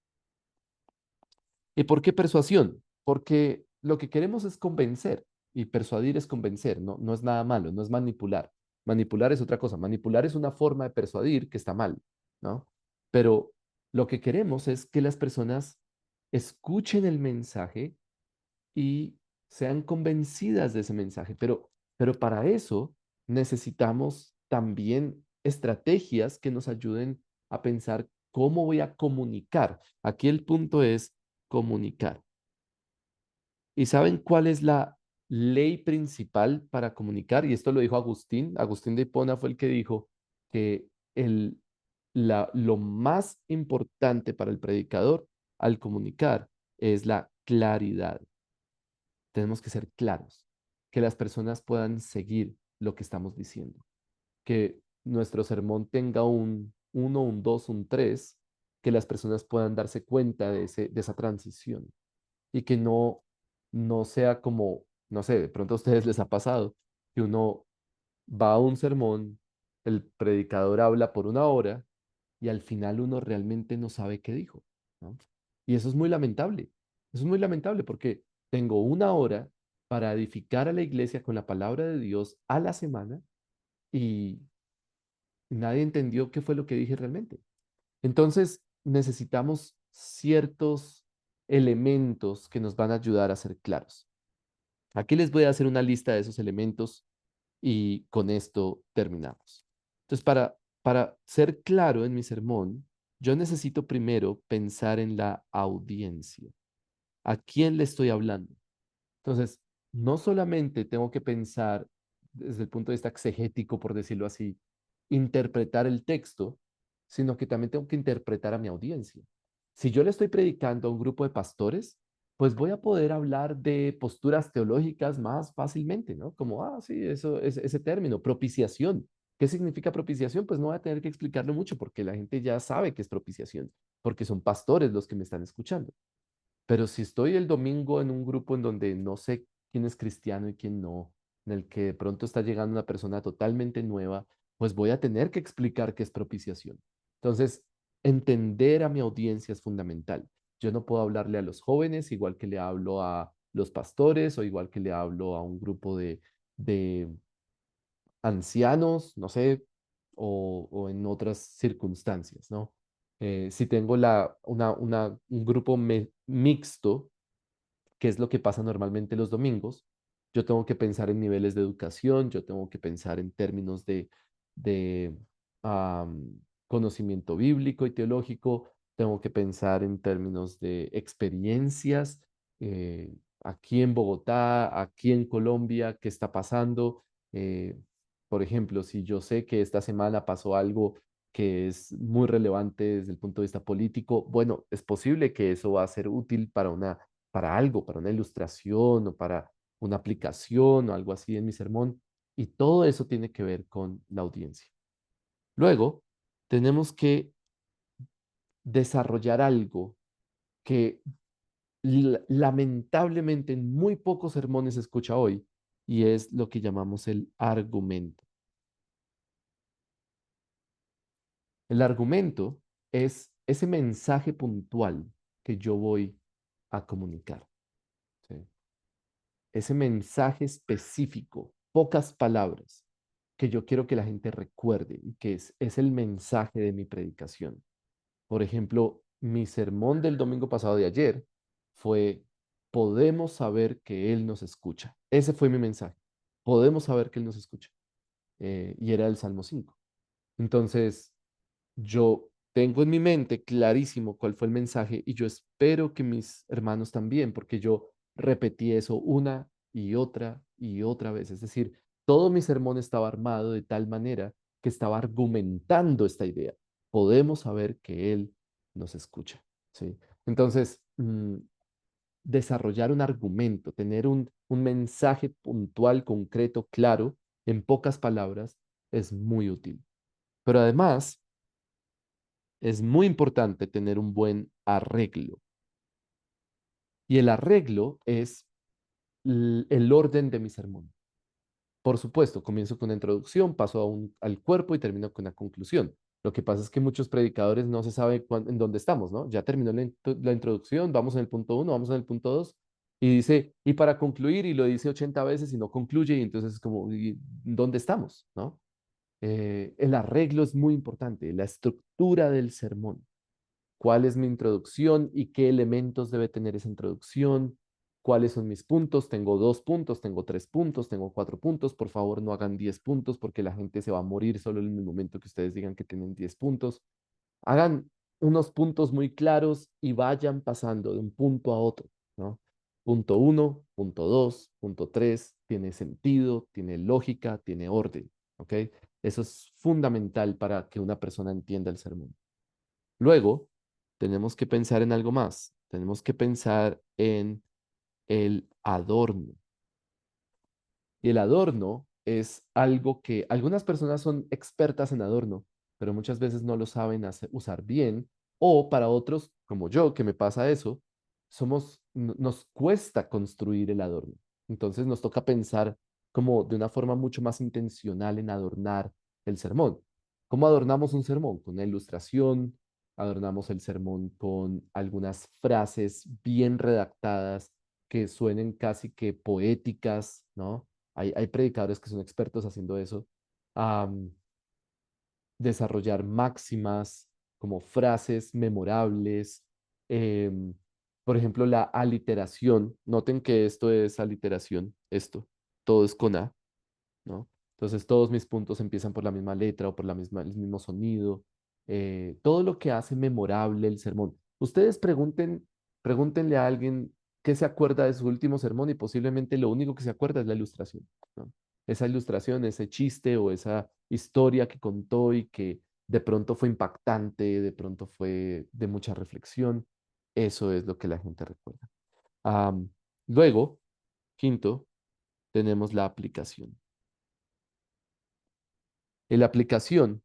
¿Y por qué persuasión? Porque lo que queremos es convencer y persuadir es convencer, no es nada malo, no es manipular. Manipular es otra cosa. Manipular es una forma de persuadir que está mal, ¿no? Pero lo que queremos es que las personas escuchen el mensaje y sean convencidas de ese mensaje. Pero para eso necesitamos también estrategias que nos ayuden a pensar cómo voy a comunicar. Aquí el punto es comunicar. ¿Y saben cuál es la ley principal para comunicar? Y esto lo dijo Agustín. Agustín de Hipona fue el que dijo que lo más importante para el predicador al comunicar es la claridad. Tenemos que ser claros, que las personas puedan seguir lo que estamos diciendo, que nuestro sermón tenga un uno, un 2, un 3, que las personas puedan darse cuenta de esa transición y que no sea como, no sé, de pronto a ustedes les ha pasado que uno va a un sermón, el predicador habla por una hora y al final uno realmente no sabe qué dijo, ¿no? Y eso es muy lamentable. Eso es muy lamentable porque tengo una hora para edificar a la iglesia con la palabra de Dios a la semana y nadie entendió qué fue lo que dije realmente. Entonces, necesitamos ciertos elementos que nos van a ayudar a ser claros. Aquí les voy a hacer una lista de esos elementos y con esto terminamos. Entonces, para ser claro en mi sermón, yo necesito primero pensar en la audiencia. ¿A quién le estoy hablando? Entonces, no solamente tengo que pensar desde el punto de vista exegético, por decirlo así, interpretar el texto, sino que también tengo que interpretar a mi audiencia. Si yo le estoy predicando a un grupo de pastores, pues voy a poder hablar de posturas teológicas más fácilmente, ¿no? Como, sí, eso es ese término, propiciación. ¿Qué significa propiciación? Pues no voy a tener que explicarlo mucho porque la gente ya sabe qué es propiciación, porque son pastores los que me están escuchando. Pero si estoy el domingo en un grupo en donde no sé quién es cristiano y quién no, en el que de pronto está llegando una persona totalmente nueva, pues voy a tener que explicar qué es propiciación. Entonces, entender a mi audiencia es fundamental. Yo no puedo hablarle a los jóvenes igual que le hablo a los pastores o igual que le hablo a un grupo de ancianos, no sé, o en otras circunstancias, ¿no? Si tengo un grupo mixto, que es lo que pasa normalmente los domingos, yo tengo que pensar en niveles de educación, yo tengo que pensar en términos de conocimiento bíblico y teológico, tengo que pensar en términos de experiencias, aquí en Bogotá, aquí en Colombia, qué está pasando. Eh, por ejemplo, si yo sé que esta semana pasó algo que es muy relevante desde el punto de vista político, bueno, es posible que eso va a ser útil para algo, para una ilustración o para una aplicación o algo así en mi sermón. Y todo eso tiene que ver con la audiencia. Luego, tenemos que desarrollar algo que lamentablemente en muy pocos sermones se escucha hoy, y es lo que llamamos el argumento. El argumento es ese mensaje puntual que yo voy a comunicar. ¿Sí? Ese mensaje específico, pocas palabras, que yo quiero que la gente recuerde y que es el mensaje de mi predicación. Por ejemplo, mi sermón del domingo pasado de ayer fue, podemos saber que Él nos escucha. Ese fue mi mensaje. Podemos saber que Él nos escucha. Y era el Salmo 5. Entonces, yo tengo en mi mente clarísimo cuál fue el mensaje y yo espero que mis hermanos también, porque yo repetí eso una y otra vez. Es decir, todo mi sermón estaba armado de tal manera que estaba argumentando esta idea. Podemos saber que Él nos escucha, ¿sí? Entonces, desarrollar un argumento, tener un mensaje puntual, concreto, claro, en pocas palabras, es muy útil. Pero además, es muy importante tener un buen arreglo. Y el arreglo es el orden de mi sermón. Por supuesto, comienzo con una introducción, paso al cuerpo y termino con una conclusión. Lo que pasa es que muchos predicadores no se sabe en dónde estamos, ¿no? Ya terminó la introducción, vamos en el punto uno, vamos en el punto dos, y dice, y para concluir, y lo dice 80 veces y no concluye, y entonces es como, ¿y dónde estamos, no? El arreglo es muy importante, la estructura del sermón. ¿Cuál es mi introducción y qué elementos debe tener esa introducción? ¿Cuáles son mis puntos? Tengo 2 puntos, tengo 3 puntos, tengo 4 puntos. Por favor, no hagan 10 puntos porque la gente se va a morir solo en el momento que ustedes digan que tienen 10 puntos. Hagan unos puntos muy claros y vayan pasando de un punto a otro, ¿no? Punto uno, punto dos, punto tres, tiene sentido, tiene lógica, tiene orden, ¿ok? Eso es fundamental para que una persona entienda el sermón. Luego, tenemos que pensar en algo más. Tenemos que pensar en el adorno. Y el adorno es algo que algunas personas son expertas en adorno, pero muchas veces no lo saben usar bien. O para otros, como yo, que me pasa eso, nos cuesta construir el adorno. Entonces nos toca pensar como de una forma mucho más intencional en adornar el sermón. ¿Cómo adornamos un sermón? Con una ilustración, adornamos el sermón con algunas frases bien redactadas que suenen casi que poéticas, ¿no? Hay predicadores que son expertos haciendo eso. Am, Desarrollar máximas como frases memorables. em, por ejemplo, la aliteración. Noten que esto es aliteración, esto. Todo es con A, ¿no? Entonces todos mis puntos empiezan por la misma letra o por el mismo sonido. Todo lo que hace memorable el sermón. Ustedes pregúntenle a alguien qué se acuerda de su último sermón y posiblemente lo único que se acuerda es la ilustración, ¿no? Esa ilustración, ese chiste o esa historia que contó y que de pronto fue impactante, de pronto fue de mucha reflexión. Eso es lo que la gente recuerda. Am, Luego, quinto, tenemos la aplicación. En la aplicación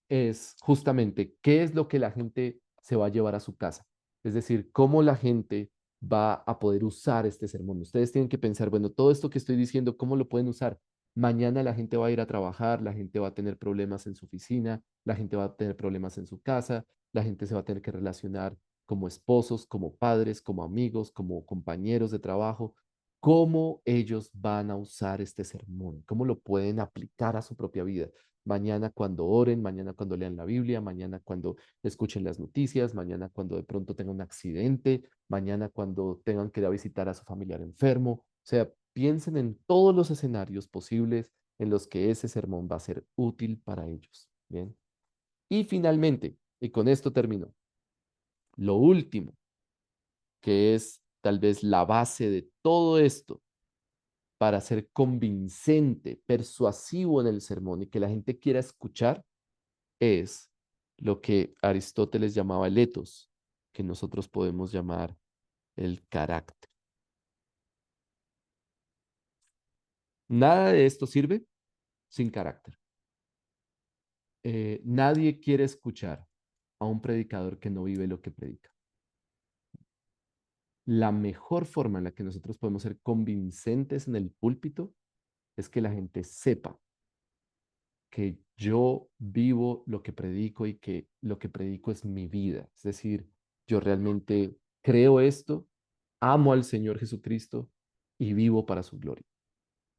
es justamente qué es lo que la gente se va a llevar a su casa. Es decir, cómo la gente va a poder usar este sermón. Ustedes tienen que pensar, bueno, todo esto que estoy diciendo, ¿cómo lo pueden usar? Mañana la gente va a ir a trabajar, la gente va a tener problemas en su oficina, la gente va a tener problemas en su casa, la gente se va a tener que relacionar como esposos, como padres, como amigos, como compañeros de trabajo. ¿Cómo ellos van a usar este sermón? ¿Cómo lo pueden aplicar a su propia vida? Mañana cuando oren, mañana cuando lean la Biblia, mañana cuando escuchen las noticias, mañana cuando de pronto tengan un accidente, mañana cuando tengan que ir a visitar a su familiar enfermo. O sea, piensen en todos los escenarios posibles en los que ese sermón va a ser útil para ellos. Bien. Y finalmente, y con esto termino, lo último, que es tal vez la base de todo esto para ser convincente, persuasivo en el sermón y que la gente quiera escuchar es lo que Aristóteles llamaba el etos, que nosotros podemos llamar el carácter. Nada de esto sirve sin carácter. Nadie quiere escuchar a un predicador que no vive lo que predica. La mejor forma en la que nosotros podemos ser convincentes en el púlpito es que la gente sepa que yo vivo lo que predico y que lo que predico es mi vida. Es decir, yo realmente creo esto, amo al Señor Jesucristo y vivo para su gloria.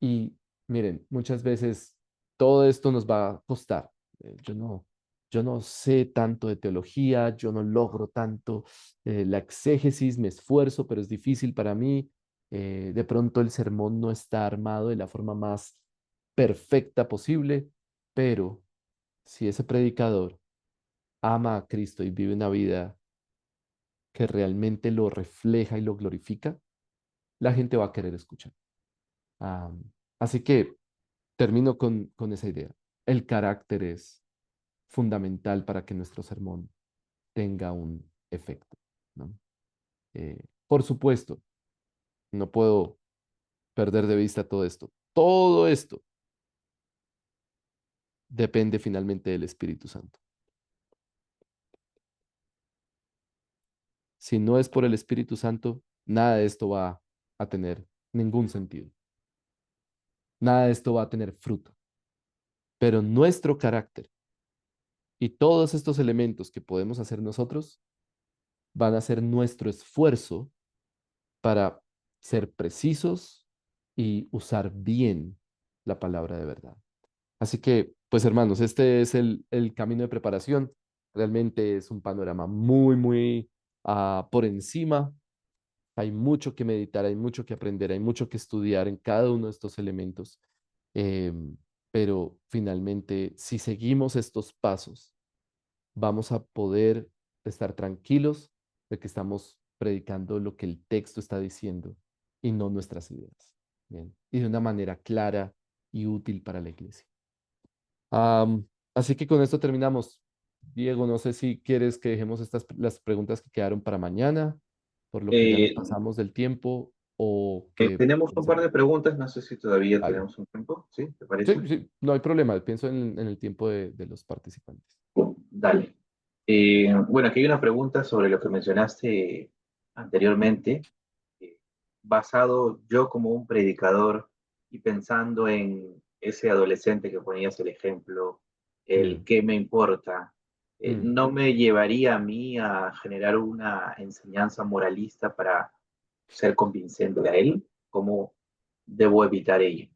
Y miren, muchas veces todo esto nos va a costar. Yo no sé tanto de teología, yo no logro tanto la exégesis, me esfuerzo, pero es difícil para mí. De pronto el sermón no está armado de la forma más perfecta posible, pero si ese predicador ama a Cristo y vive una vida que realmente lo refleja y lo glorifica, la gente va a querer escuchar. Am, Así que termino con esa idea. El carácter es fundamental para que nuestro sermón tenga un efecto, ¿no? Por supuesto, no puedo perder de vista todo esto. Todo esto depende finalmente del Espíritu Santo. Si no es por el Espíritu Santo, nada de esto va a tener ningún sentido. Nada de esto va a tener fruto. Pero nuestro carácter y todos estos elementos que podemos hacer nosotros van a ser nuestro esfuerzo para ser precisos y usar bien la palabra de verdad. Así que, pues hermanos, este es el camino de preparación. Realmente es un panorama muy por encima. Hay mucho que meditar, hay mucho que aprender, hay mucho que estudiar en cada uno de estos elementos. Em, pero finalmente, si seguimos estos pasos, vamos a poder estar tranquilos de que estamos predicando lo que el texto está diciendo y no nuestras ideas. Bien. Y de una manera clara y útil para la iglesia. Am, Así que con esto terminamos. Diego, no sé si quieres que dejemos las preguntas que quedaron para mañana, por lo que ya nos Eh, pasamos del tiempo, o que tenemos un par de preguntas, no sé si todavía Vale. tenemos un tiempo, ¿sí? ¿Te Sí, parece? sí, no hay problema. Pienso en el tiempo de los participantes. Dale. Bueno, aquí hay una pregunta sobre lo que mencionaste anteriormente. eh, Basado yo como un predicador y pensando en ese adolescente que ponías el ejemplo, el Mm, qué me importa, mm. ¿no me llevaría a mí a generar una enseñanza moralista para ser convincente a él? ¿Cómo debo evitar ello?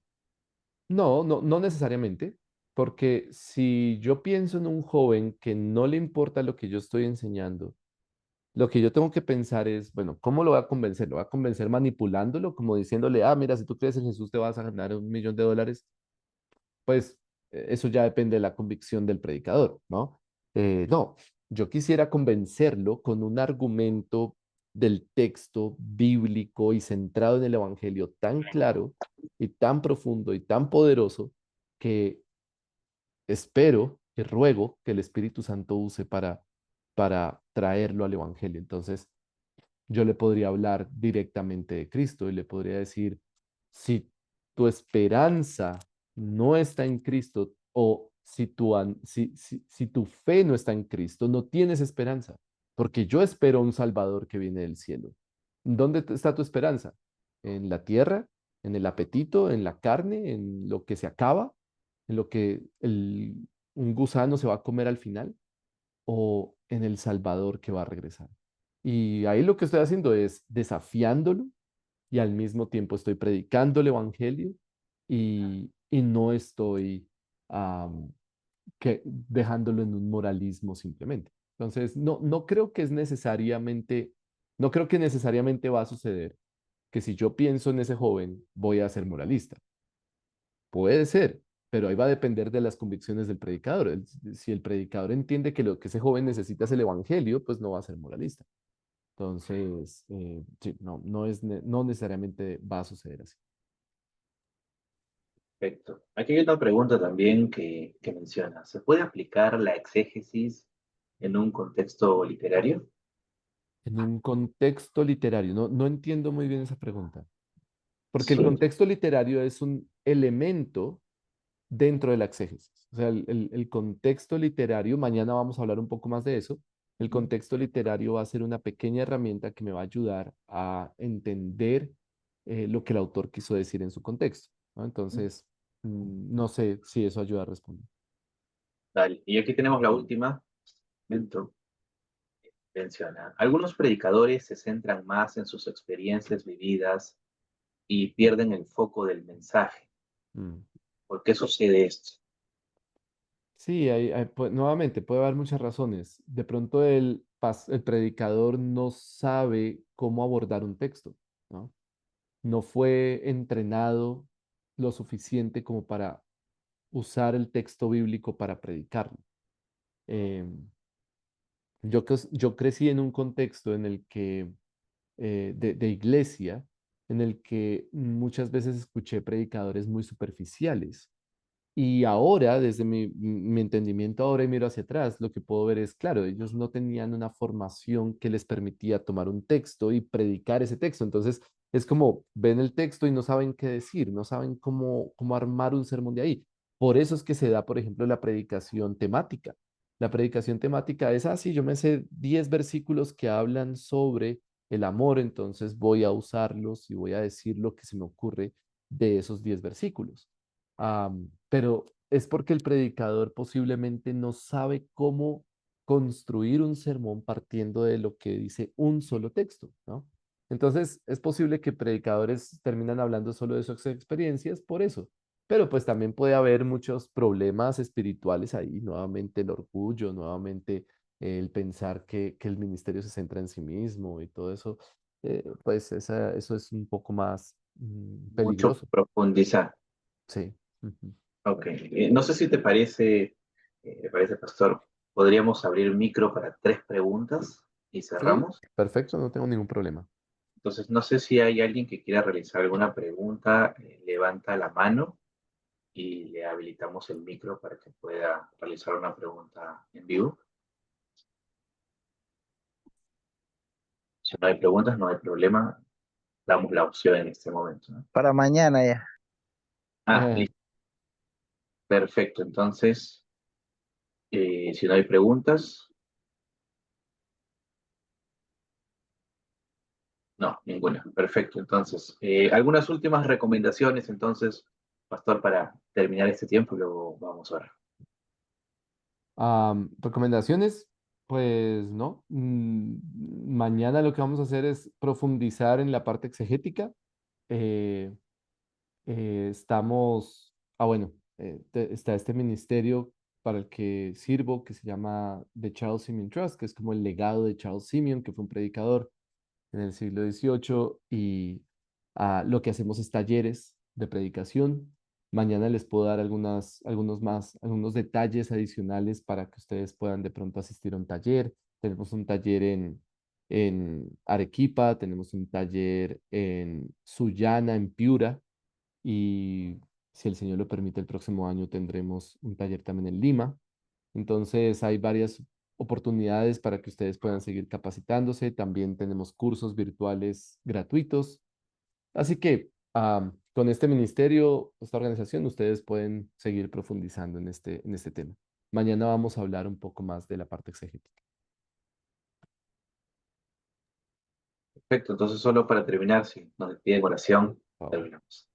No necesariamente, porque si yo pienso en un joven que no le importa lo que yo estoy enseñando, lo que yo tengo que pensar es, bueno, ¿cómo lo voy a convencer? ¿Lo voy a convencer manipulándolo, como diciéndole, ah, mira, si tú crees en Jesús te vas a ganar $1 millón? Pues eso ya depende de la convicción del predicador, ¿no? No, yo quisiera convencerlo con un argumento del texto bíblico y centrado en el Evangelio tan claro y tan profundo y tan poderoso que espero, que ruego que el Espíritu Santo use para traerlo al Evangelio. Entonces, yo le podría hablar directamente de Cristo y le podría decir, si tu esperanza no está en Cristo o si tu fe no está en Cristo, no tienes esperanza, porque yo espero un Salvador que viene del cielo. ¿Dónde está tu esperanza? ¿En la tierra? ¿En el apetito? ¿En la carne? ¿En lo que se acaba? ¿En lo que un gusano se va a comer al final? ¿O en el Salvador que va a regresar? Y ahí lo que estoy haciendo es desafiándolo y al mismo tiempo estoy predicando el Evangelio y no estoy dejándolo en un moralismo simplemente. Entonces, no creo que es necesariamente, no creo que necesariamente va a suceder que si yo pienso en ese joven, voy a ser moralista. Puede ser, pero ahí va a depender de las convicciones del predicador. Si el predicador entiende que lo que ese joven necesita es el Evangelio, pues no va a ser moralista. Entonces, sí, no necesariamente va a suceder así. Perfecto. Aquí hay una pregunta también que menciona. ¿Se puede aplicar la exégesis en un contexto literario? En un contexto literario, no entiendo muy bien esa pregunta, porque el Sí. contexto literario es un elemento dentro de la exégesis. O sea, el contexto literario, mañana vamos a hablar un poco más de eso, El contexto literario va a ser una pequeña herramienta que me va a ayudar a entender lo que el autor quiso decir en su contexto, ¿no? Entonces, no sé si eso ayuda a responder. Dale. Y aquí tenemos la última. Dentro, menciona, algunos predicadores se centran más en sus experiencias vividas y pierden el foco del mensaje. Mm. ¿Por qué sucede esto? Sí, nuevamente puede haber muchas razones. De pronto el predicador no sabe cómo abordar un texto, ¿no? No fue entrenado lo suficiente como para usar el texto bíblico para predicarlo. Em, yo crecí en un contexto en el que, de iglesia, en el que muchas veces escuché predicadores muy superficiales. Y ahora, desde mi entendimiento ahora y miro hacia atrás, lo que puedo ver es, claro, ellos no tenían una formación que les permitía tomar un texto y predicar ese texto. Entonces, es como ven el texto y no saben qué decir, no saben cómo armar un sermón de ahí. Por eso es que se da, por ejemplo, la predicación temática. La predicación temática es así, yo me sé 10 versículos que hablan sobre el amor, entonces voy a usarlos y voy a decir lo que se me ocurre de esos 10 versículos. Pero es porque el predicador posiblemente no sabe cómo construir un sermón partiendo de lo que dice un solo texto, ¿no? Entonces, es posible que predicadores terminan hablando solo de sus experiencias por eso, pero pues también puede haber muchos problemas espirituales ahí, nuevamente el orgullo, nuevamente el pensar que el ministerio se centra en sí mismo y todo eso, pues eso es un poco más Mucho peligroso, profundizar. sí. Ujú. Ok. No sé si te parece, Pastor, podríamos abrir micro para 3 preguntas y Sí, cerramos. perfecto, no tengo ningún problema. Entonces, no sé si hay alguien que quiera realizar alguna pregunta, levanta la mano y le habilitamos el micro para que pueda realizar una pregunta en vivo. Si no hay preguntas, no hay problema, damos la opción en este momento, ¿no? Para mañana ya. Ah, listo, perfecto. Entonces, si no hay preguntas, no, ninguna. Perfecto. Entonces, algunas últimas recomendaciones, entonces, Pastor, para terminar este tiempo y luego vamos a ver. Recomendaciones, pues no. Mañana lo que vamos a hacer es profundizar en la parte exegética. Eh, bueno, está este ministerio para el que sirvo que se llama The Charles Simeon Trust, que es como el legado de Charles Simeon, que fue un predicador en el siglo XVIII y lo que hacemos es talleres de predicación. Mañana les puedo dar algunos detalles adicionales para que ustedes puedan de pronto asistir a un taller. Tenemos un taller en Arequipa, tenemos un taller en Sullana, en Piura, y si el Señor lo permite, el próximo año tendremos un taller también en Lima. Entonces, hay varias oportunidades para que ustedes puedan seguir capacitándose. También tenemos cursos virtuales gratuitos. Así que con este ministerio, esta organización, ustedes pueden seguir profundizando en este tema. Mañana vamos a hablar un poco más de la parte exegética. Perfecto. Entonces, solo para terminar, si nos piden oración, Por favor. terminamos.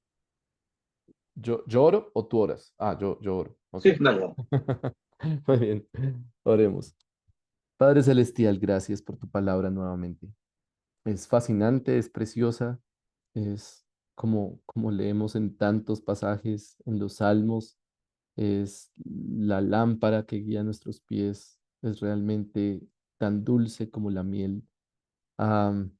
¿Yo oro o tú oras? Yo oro. Ok. Sí, dale. Muy bien. Oremos. Padre Celestial, gracias por tu palabra nuevamente. Es fascinante, es preciosa, es como leemos en tantos pasajes en los salmos, es la lámpara que guía nuestros pies, es realmente tan dulce como la miel. Am,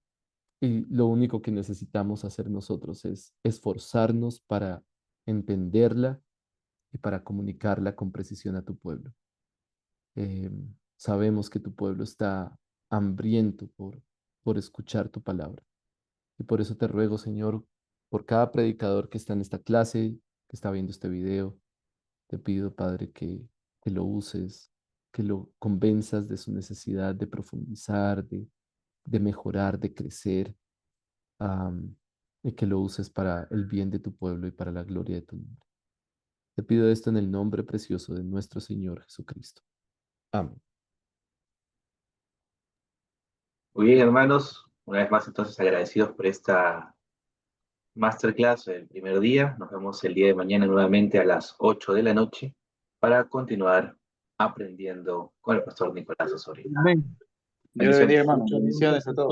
y lo único que necesitamos hacer nosotros es esforzarnos para entenderla y para comunicarla con precisión a tu pueblo. Sabemos que tu pueblo está hambriento por escuchar tu palabra. Y por eso te ruego, Señor, por cada predicador que está en esta clase, que está viendo este video, te pido, Padre, que lo uses, que lo convenzas de su necesidad de profundizar, de mejorar, de crecer, am, y que lo uses para el bien de tu pueblo y para la gloria de tu nombre. Te pido esto en el nombre precioso de nuestro Señor Jesucristo. Amén. Muy bien, hermanos, una vez más entonces agradecidos por esta masterclass del primer día. Nos vemos el día de mañana nuevamente a las 8 de la noche para continuar aprendiendo con el pastor Nicolás Osorio. Amén. Dios le bendiga, Bendiciones. hermano. Bendiciones a todos.